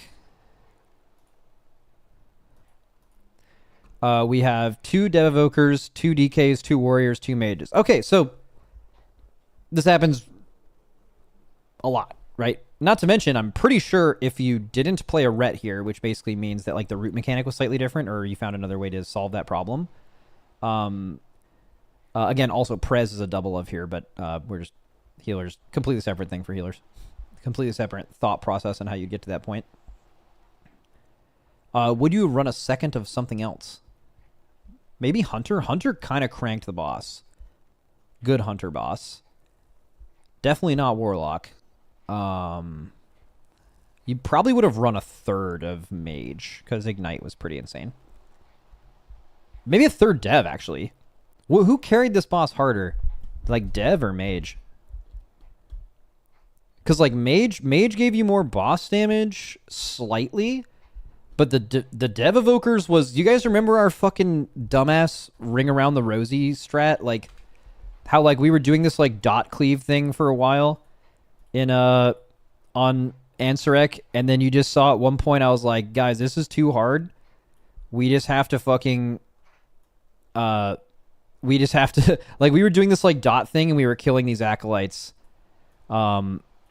We have 2 Dev Evokers, 2 DKs, 2 Warriors, 2 Mages. Okay, so this happens a lot, right? Not to mention, I'm pretty sure if you didn't play a Ret here, which basically means that like the root mechanic was slightly different, or you found another way to solve that problem. Again, also Prez is a double of here, but we're just healers. Completely separate thing for healers. Completely separate thought process on how you get to that point. Would you run a second of something else? Maybe Hunter? Hunter kind of cranked the boss. Good Hunter boss. Definitely not Warlock. You probably would have run a third of Mage, because Ignite was pretty insane. Maybe a third Dev, actually. Who carried this boss harder? Like, Dev or Mage? Because, like, Mage gave you more boss damage, slightly. But the Dev Evokers was... You guys remember our fucking dumbass Ring Around the Rosie strat? Like, how, like, we were doing this, like, dot cleave thing for a while in, on Ansarek, and then you just saw at one point, I was like, guys, this is too hard. We just have to fucking... we just have to... Like, we were doing this, like, dot thing, and we were killing these acolytes.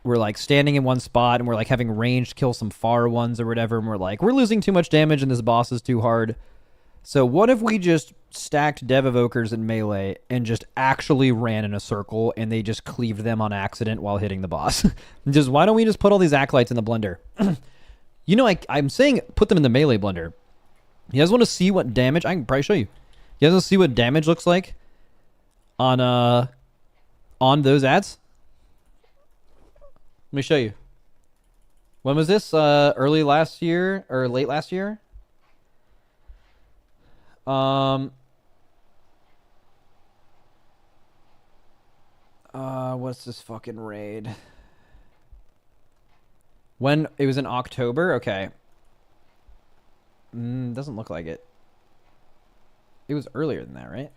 We're, like, standing in one spot, and we're, like, having ranged kill some far ones or whatever, and we're like, we're losing too much damage, and this boss is too hard. So what if we just stacked Dev Evokers in melee and just actually ran in a circle, and they just cleaved them on accident while hitting the boss? Just, why don't we just put all these acolytes in the blender? You know, I'm saying put them in the melee blender. You guys want to see what damage... I can probably show you. You guys want to see what damage looks like on those ads? Let me show you. When was this? Early last year or late last year? What's this fucking raid? When it was in October? Okay. Doesn't look like it. It was earlier than that, right?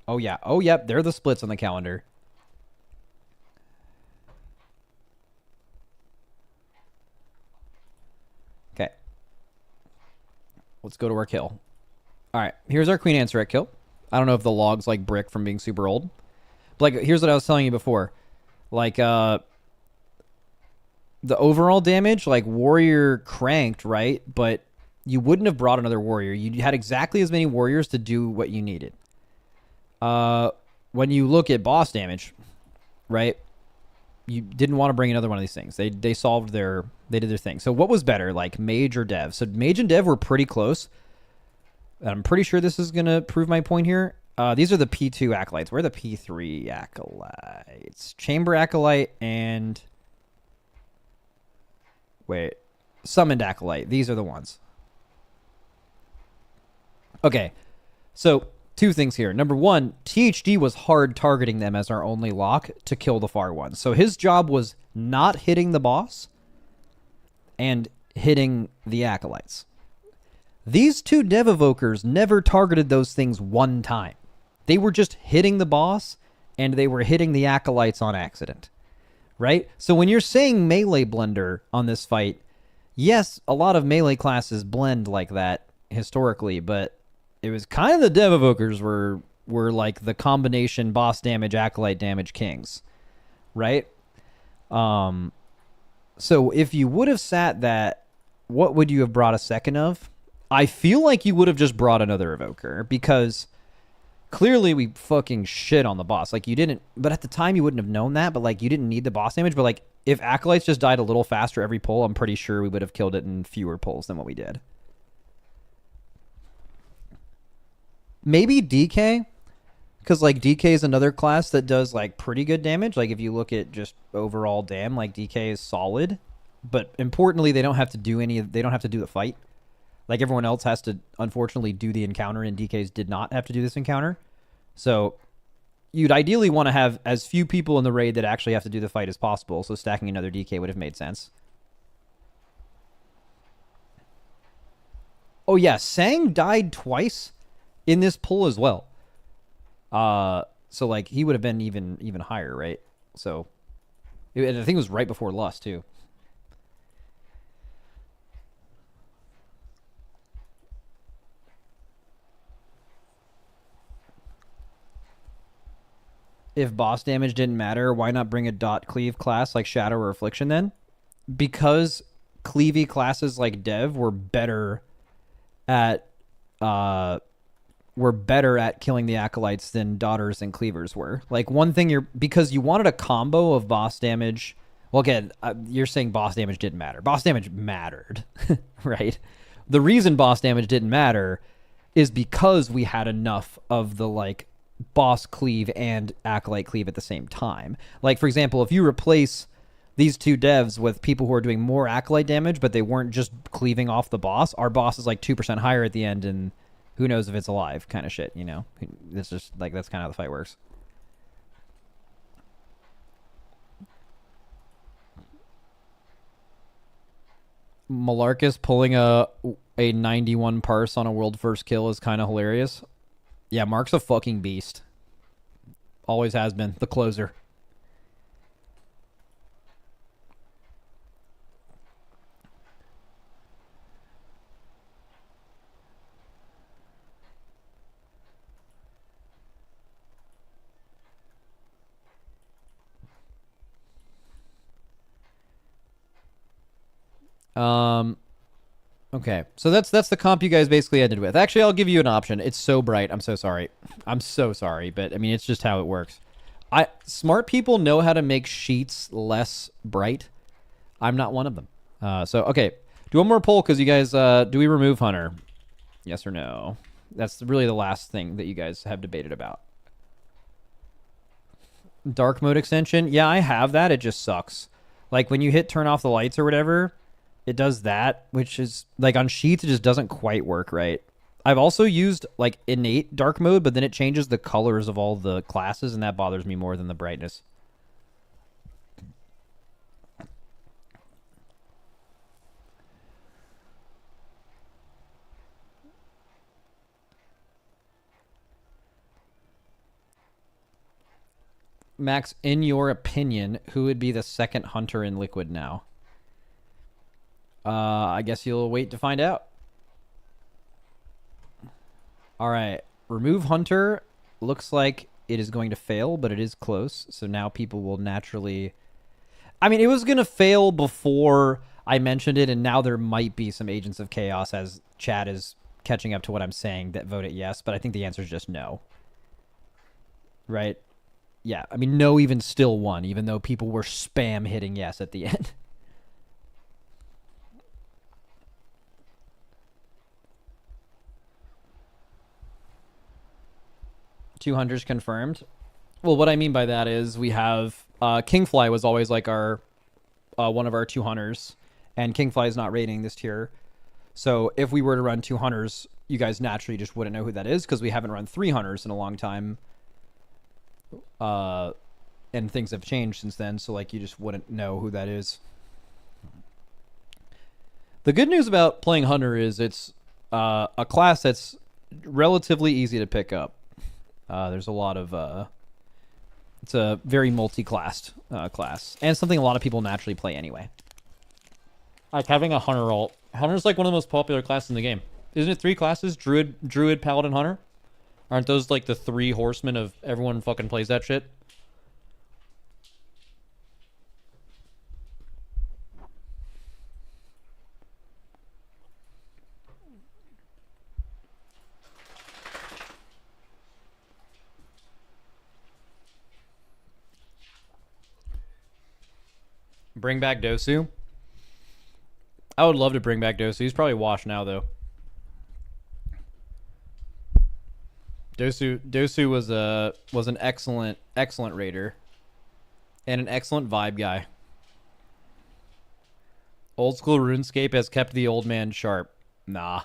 Oh yeah. Oh yep, there are the splits on the calendar. Okay. Let's go to our kill. Alright, here's our Queen Ansarek kill. I don't know if the log's like brick from being super old. But like, here's what I was telling you before. Like, the overall damage, like, Warrior cranked, right? But you wouldn't have brought another Warrior. You had exactly as many Warriors to do what you needed. When you look at boss damage, right? You didn't want to bring another one of these things. They solved their... They did their thing. So what was better, like Mage or Dev? So Mage and Dev were pretty close. I'm pretty sure this is going to prove my point here. These are the P2 Acolytes. Where are the P3 Acolytes? Chamber Acolyte and... Wait. Summoned Acolyte. These are the ones. Okay. So, two things here. Number one, THD was hard targeting them as our only lock to kill the far ones. So his job was not hitting the boss and hitting the Acolytes. These two Dev Evokers never targeted those things one time. They were just hitting the boss, and they were hitting the Acolytes on accident. Right? So when you're saying melee blender on this fight, yes, a lot of melee classes blend like that historically, but it was kind of the Dev Evokers were like the combination boss damage, Acolyte damage kings. Right? So if you would have sat that, what would you have brought a second of? I feel like you would have just brought another Evoker, because clearly we fucking shit on the boss. Like, you didn't... But at the time, you wouldn't have known that, but, like, you didn't need the boss damage. But, like, if Acolytes just died a little faster every pull, I'm pretty sure we would have killed it in fewer pulls than what we did. Maybe DK, because, like, DK is another class that does, like, pretty good damage. Like, if you look at just overall dam, like, DK is solid. But importantly, they don't have to do they don't have to do the fight. Like, everyone else has to, unfortunately, do the encounter, and DKs did not have to do this encounter. So, you'd ideally want to have as few people in the raid that actually have to do the fight as possible, so stacking another DK would have made sense. Oh, yeah, Sang died twice in this pull as well. So, like, he would have been even higher, right? So, I think it was right before Lust, too. if boss damage didn't matter, why not bring a dot cleave class like Shadow or Affliction then? Because cleavy classes like Dev were better at killing the acolytes than daughters and cleavers were. Like one thing because you wanted a combo of boss damage. Well, again, you're saying boss damage didn't matter. Boss damage mattered, right? The reason boss damage didn't matter is because we had enough of the like boss cleave and acolyte cleave at the same time. Like for example, if you replace these two devs with people who are doing more acolyte damage, but they weren't just cleaving off the boss, our boss is like 2% higher at the end, and who knows if it's alive, kind of shit. You know, it's just like that's kind of how the fight works. Malarcus pulling a 91 parse on a world first kill is kind of hilarious. Yeah, Mark's a fucking beast. Always has been. The closer. Okay, so that's the comp you guys basically ended with. Actually, I'll give you an option. It's so bright. I'm so sorry. I'm so sorry, but I mean, it's just how it works. Smart people know how to make sheets less bright. I'm not one of them. So okay, do one more poll because you guys. Do we remove Hunter? Yes or no? That's really the last thing that you guys have debated about. Dark mode extension. Yeah, I have that. It just sucks. Like when you hit turn off the lights or whatever. It does that, which is like on sheets, it just doesn't quite work right. I've also used like innate dark mode, but then it changes the colors of all the classes, and that bothers me more than the brightness. Max, in your opinion, who would be the second hunter in Liquid now? I guess you'll wait to find out. All right. Remove Hunter. Looks like it is going to fail, but it is close. So now people will naturally... I mean, it was going to fail before I mentioned it, and now there might be some Agents of Chaos as chat is catching up to what I'm saying that vote it yes, but I think the answer is just no. Right? Yeah. I mean, no even still won, even though people were spam hitting yes at the end. 200s confirmed. Well, what I mean by that is we have Kingfly was always like our one of our 200s, and Kingfly is not rating this tier. So if we were to run 200s, you guys naturally just wouldn't know who that is because we haven't run 300s in a long time. And things have changed since then, so like you just wouldn't know who that is. The good news about playing Hunter is it's a class that's relatively easy to pick up. There's a lot of... it's a very multi-classed class, and something a lot of people naturally play anyway. Like having a Hunter ult. Hunter's like one of the most popular classes in the game. Isn't it 3 classes? Druid, Paladin, Hunter? Aren't those like the 3 horsemen of everyone fucking plays that shit? Bring back Dosu. I would love to bring back Dosu. He's probably washed now, though. Dosu was an excellent raider, and an excellent vibe guy. Old school RuneScape has kept the old man sharp. Nah.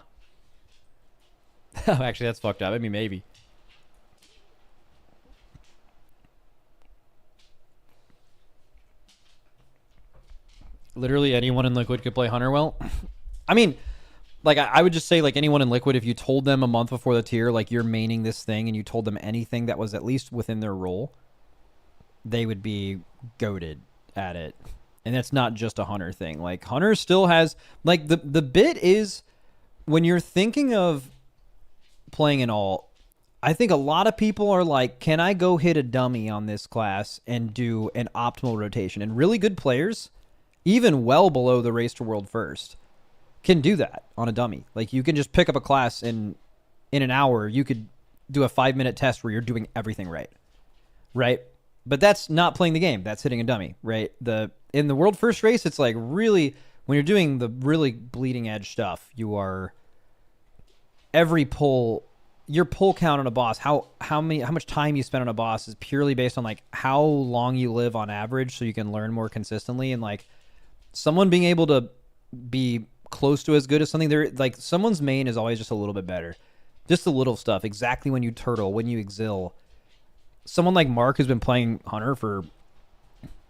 Actually, that's fucked up. I mean, maybe. Literally anyone in Liquid could play Hunter well. I mean, like, I would just say, like, anyone in Liquid, if you told them a month before the tier, like, you're maining this thing, and you told them anything that was at least within their role, they would be goated at it. And that's not just a Hunter thing. Like, Hunter still has... Like, the bit is, when you're thinking of playing an alt, I think a lot of people are like, can I go hit a dummy on this class and do an optimal rotation? And really good players, even well below the race to world first, can do that on a dummy. Like, you can just pick up a class and in an hour, you could do a 5-minute test where you're doing everything right. Right? But that's not playing the game. That's hitting a dummy, right? In the world first race, it's like really, when you're doing the really bleeding edge stuff, you are every pull, your pull count on a boss, how much time you spend on a boss is purely based on like how long you live on average, so you can learn more consistently. And like someone being able to be close to as good as something, they're like, someone's main is always just a little bit better. Just the little stuff, exactly when you turtle, when you exil. Someone like Mark who's been playing Hunter for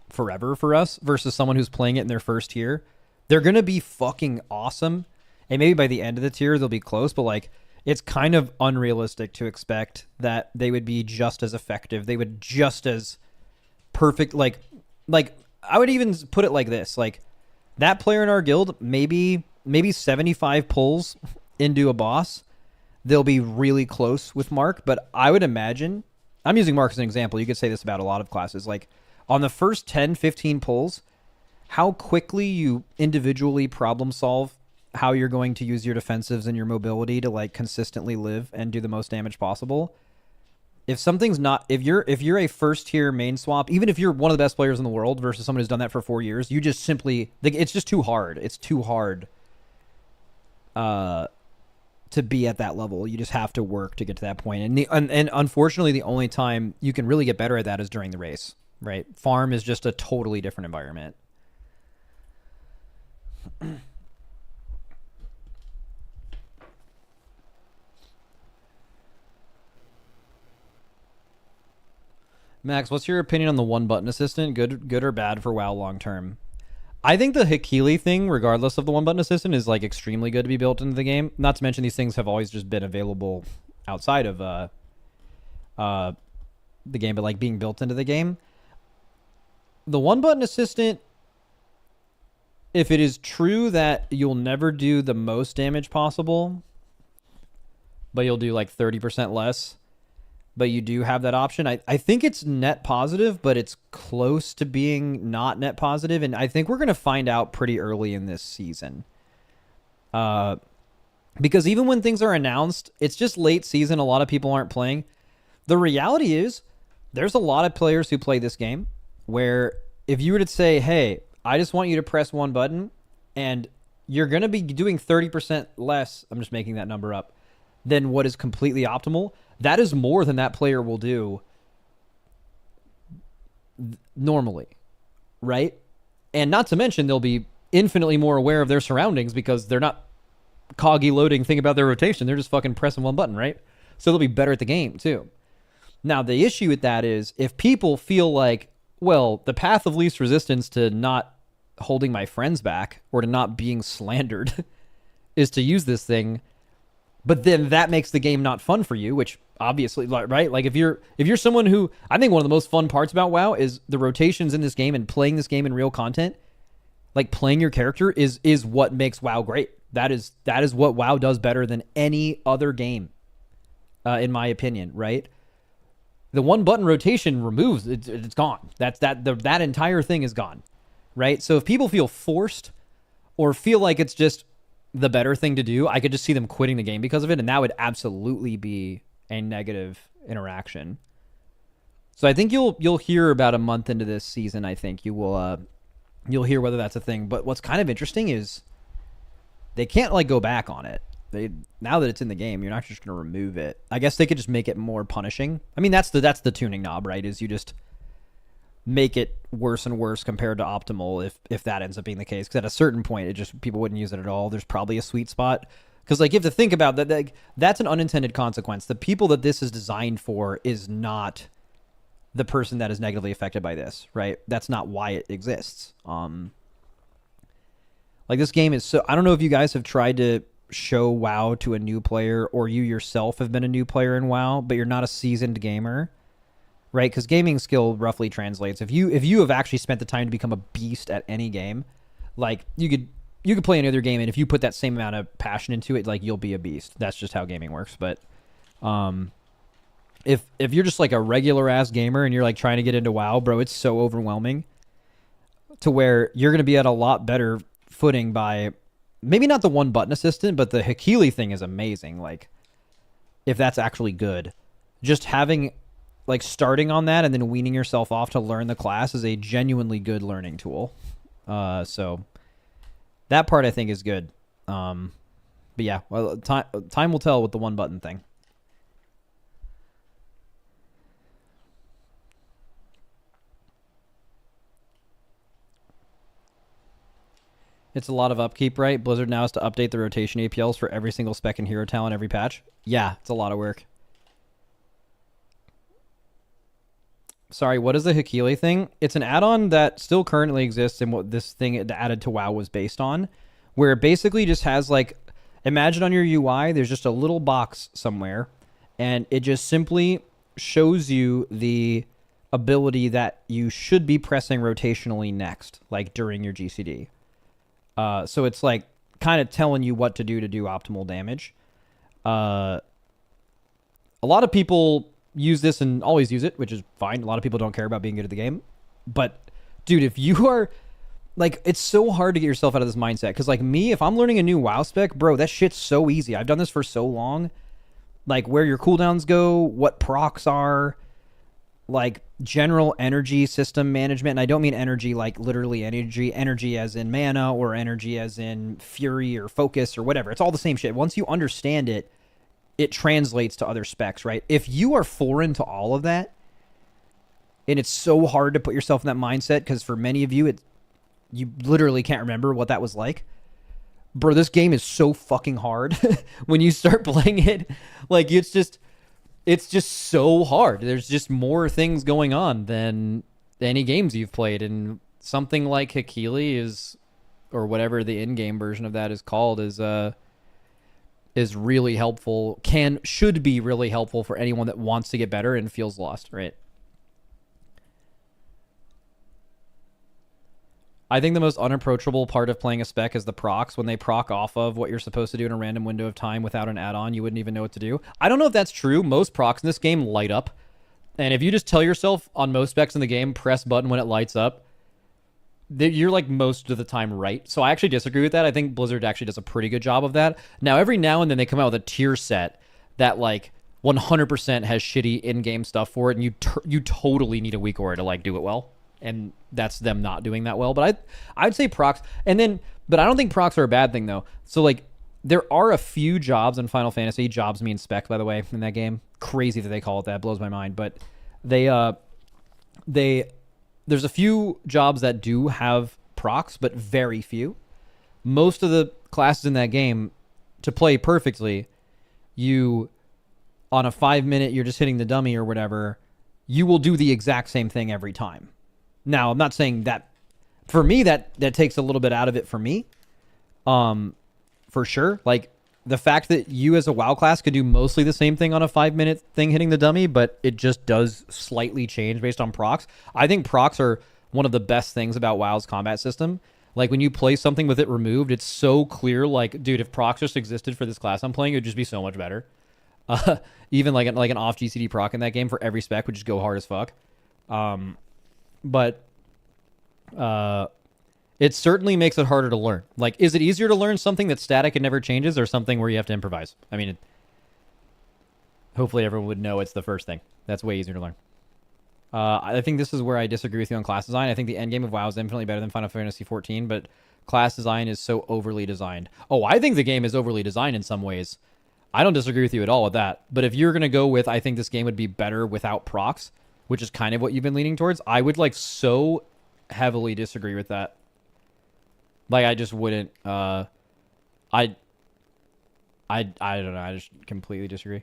forever for us versus someone who's playing it in their first tier, they're going to be fucking awesome. And maybe by the end of the tier, they'll be close, but like, it's kind of unrealistic to expect that they would be just as effective. They would just as perfect. Like I would even put it like this, like that player in our guild, maybe 75 pulls into a boss, they'll be really close with Mark. But I would imagine, I'm using Mark as an example. You could say this about a lot of classes. Like on the first 10, 15 pulls, how quickly you individually problem solve how you're going to use your defensives and your mobility to like consistently live and do the most damage possible. If something's not, if you're a first tier main swap, even if you're one of the best players in the world versus someone who's done that for 4 years, you just simply, like, it's just too hard. It's too hard to be at that level. You just have to work to get to that point. And unfortunately, the only time you can really get better at that is during the race, right? Farm is just a totally different environment. Max, what's your opinion on the one button assistant? Good or bad for WoW long term? I think the Hakili thing, regardless of the one button assistant, is like extremely good to be built into the game. Not to mention these things have always just been available outside of the game, but like being built into the game. The one button assistant, if it is true that you'll never do the most damage possible, but you'll do like 30% less, but you do have that option. I think it's net positive, but it's close to being not net positive. And I think we're going to find out pretty early in this season. Because even when things are announced, it's just late season. A lot of people aren't playing. The reality is there's a lot of players who play this game where if you were to say, hey, I just want you to press one button and you're going to be doing 30% less, I'm just making that number up, than what is completely optimal, that is more than that player will do normally, right? And not to mention, they'll be infinitely more aware of their surroundings because they're not coggy loading, think about their rotation. They're just fucking pressing one button, right? So they'll be better at the game too. Now, the issue with that is if people feel like, well, the path of least resistance to not holding my friends back or to not being slandered is to use this thing, but then that makes the game not fun for you, which obviously, right? Like if you're someone who, I think one of the most fun parts about WoW is the rotations in this game and playing this game in real content. Like playing your character is what makes WoW great. That is what WoW does better than any other game, in my opinion, right? The one button rotation removes it's gone. That entire thing is gone, right? So if people feel forced or feel like it's just the better thing to do, I could just see them quitting the game because of it, and that would absolutely be a negative interaction. So I think you'll hear about a month into this season. I think you'll hear whether that's a thing. But what's kind of interesting is they can't like go back on it. Now that it's in the game, you're not just going to remove it. I guess they could just make it more punishing. I mean, that's the tuning knob, right? Is you just make it worse and worse compared to optimal if that ends up being the case. Because at a certain point, it just people wouldn't use it at all. There's probably a sweet spot. Because like you have to think about that. That's an unintended consequence. The people that this is designed for is not the person that is negatively affected by this, right? That's not why it exists. Like this game is so. I don't know if you guys have tried to show WoW to a new player or you yourself have been a new player in WoW, but you're not a seasoned gamer. Right, because gaming skill roughly translates. If you have actually spent the time to become a beast at any game, like you could play any other game, and if you put that same amount of passion into it, like you'll be a beast. That's just how gaming works. But if you're just like a regular ass gamer and you're like trying to get into WoW, bro, it's so overwhelming to where you're going to be at a lot better footing by maybe not the one button assistant, but the Hakili thing is amazing. Like, if that's actually good, just having like starting on that and then weaning yourself off to learn the class is a genuinely good learning tool. So that part I think is good. But yeah, well, time will tell with the one button thing. It's a lot of upkeep, right? Blizzard now has to update the rotation APLs for every single spec and hero talent every patch. Yeah, it's a lot of work. Sorry, what is the Hakili thing? It's an add-on that still currently exists and what this thing it added to WoW was based on, where it basically just has like, imagine on your UI, there's just a little box somewhere, and it just simply shows you the ability that you should be pressing rotationally next, like during your GCD. So it's like kind of telling you what to do optimal damage. A lot of people use this and always use it, which is fine. A lot of people don't care about being good at the game. But, dude, if you are... Like, it's so hard to get yourself out of this mindset. Because, like, me, if I'm learning a new WoW spec, bro, that shit's so easy. I've done this for so long. Like, where your cooldowns go, what procs are... like general energy system management, and I don't mean energy like literally energy as in mana or energy as in fury or focus or whatever. It's all the same shit. Once you understand it, it translates to other specs, right? If you are foreign to all of that, and it's so hard to put yourself in that mindset because for many of you, you literally can't remember what that was like. Bro, this game is so fucking hard when you start playing it. Like, it's just so hard. There's just more things going on than any games you've played. And something like Hakili is, or whatever the in-game version of that is called, is really helpful. Should be really helpful for anyone that wants to get better and feels lost, right? I think the most unapproachable part of playing a spec is the procs. When they proc off of what you're supposed to do in a random window of time without an add-on, you wouldn't even know what to do. I don't know if that's true. Most procs in this game light up. And if you just tell yourself on most specs in the game, press button when it lights up, you're like most of the time right. So I actually disagree with that. I think Blizzard actually does a pretty good job of that. Now, every now and then they come out with a tier set that like 100% has shitty in-game stuff for it, and you totally need a weak aura to like do it well. And that's them not doing that well. But I'd say procs, but I don't think procs are a bad thing though. So like there are a few jobs in Final Fantasy. Jobs mean spec, by the way, in that game. Crazy that they call it that. Blows my mind. But there's a few jobs that do have procs, but very few. Most of the classes in that game, to play perfectly, you on a 5-minute, you're just hitting the dummy or whatever, you will do the exact same thing every time. Now, I'm not saying that for me that takes a little bit out of it for me. For sure. Like the fact that you as a WoW class could do mostly the same thing on a 5-minute thing hitting the dummy, but it just does slightly change based on procs. I think procs are one of the best things about WoW's combat system. Like when you play something with it removed, it's so clear. Like, dude, if procs just existed for this class I'm playing, it would just be so much better. Even like an off GCD proc in that game for every spec would just go hard as fuck. But it certainly makes it harder to learn. Like, is it easier to learn something that's static and never changes or something where you have to improvise? I mean, hopefully everyone would know it's the first thing. That's way easier to learn. I think this is where I disagree with you on class design. I think the endgame of WoW is infinitely better than Final Fantasy XIV, but class design is so overly designed. Oh, I think the game is overly designed in some ways. I don't disagree with you at all with that. But if you're going to go with, I think this game would be better without procs, which is kind of what you've been leaning towards, I would like so heavily disagree with that. Like, I just wouldn't, I don't know. I just completely disagree.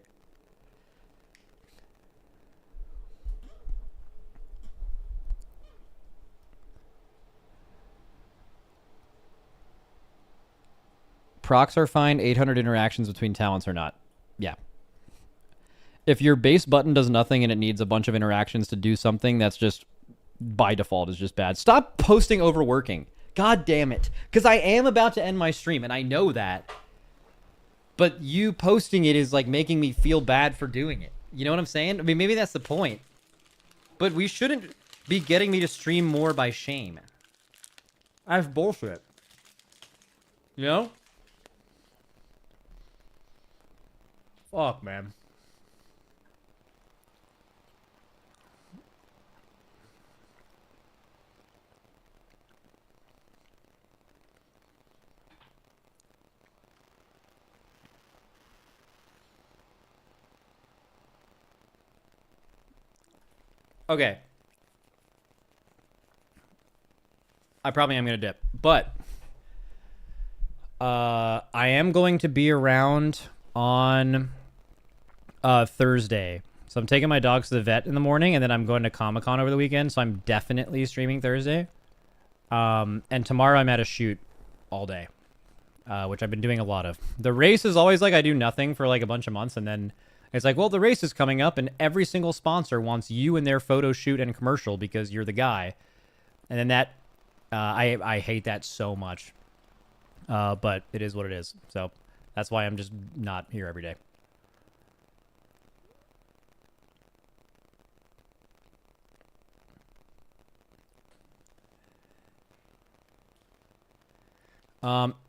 Procs are fine. 800 interactions between talents are not. Yeah. If your base button does nothing and it needs a bunch of interactions to do something, that's just, by default, is just bad. Stop posting overworking. God damn it. Because I am about to end my stream, and I know that. But you posting it is, like, making me feel bad for doing it. You know what I'm saying? I mean, maybe that's the point. But we shouldn't be getting me to stream more by shame. That's bullshit. You know? Fuck, man. Okay. I probably am going to dip. But I am going to be around on Thursday. So I'm taking my dogs to the vet in the morning, and then I'm going to Comic-Con over the weekend, so I'm definitely streaming Thursday. And tomorrow I'm at a shoot all day, which I've been doing a lot of. The race is always like I do nothing for like a bunch of months, and then it's like, well, the race is coming up, and every single sponsor wants you in their photo shoot and commercial because you're the guy. And then that, I hate that so much. But it is what it is. So that's why I'm just not here every day.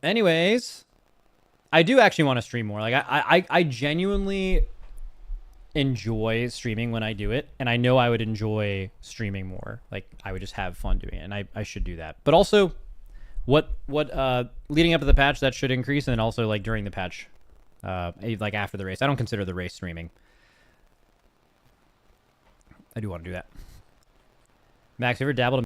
Anyways, I do actually want to stream more. Like I genuinely enjoy streaming when I do it, and I know I would enjoy streaming more. Like I would just have fun doing it, and I should do that. But also, what leading up to the patch, that should increase, and then also like during the patch, like after the race. I don't consider the race streaming. I do want to do that. Max, you ever dabbled in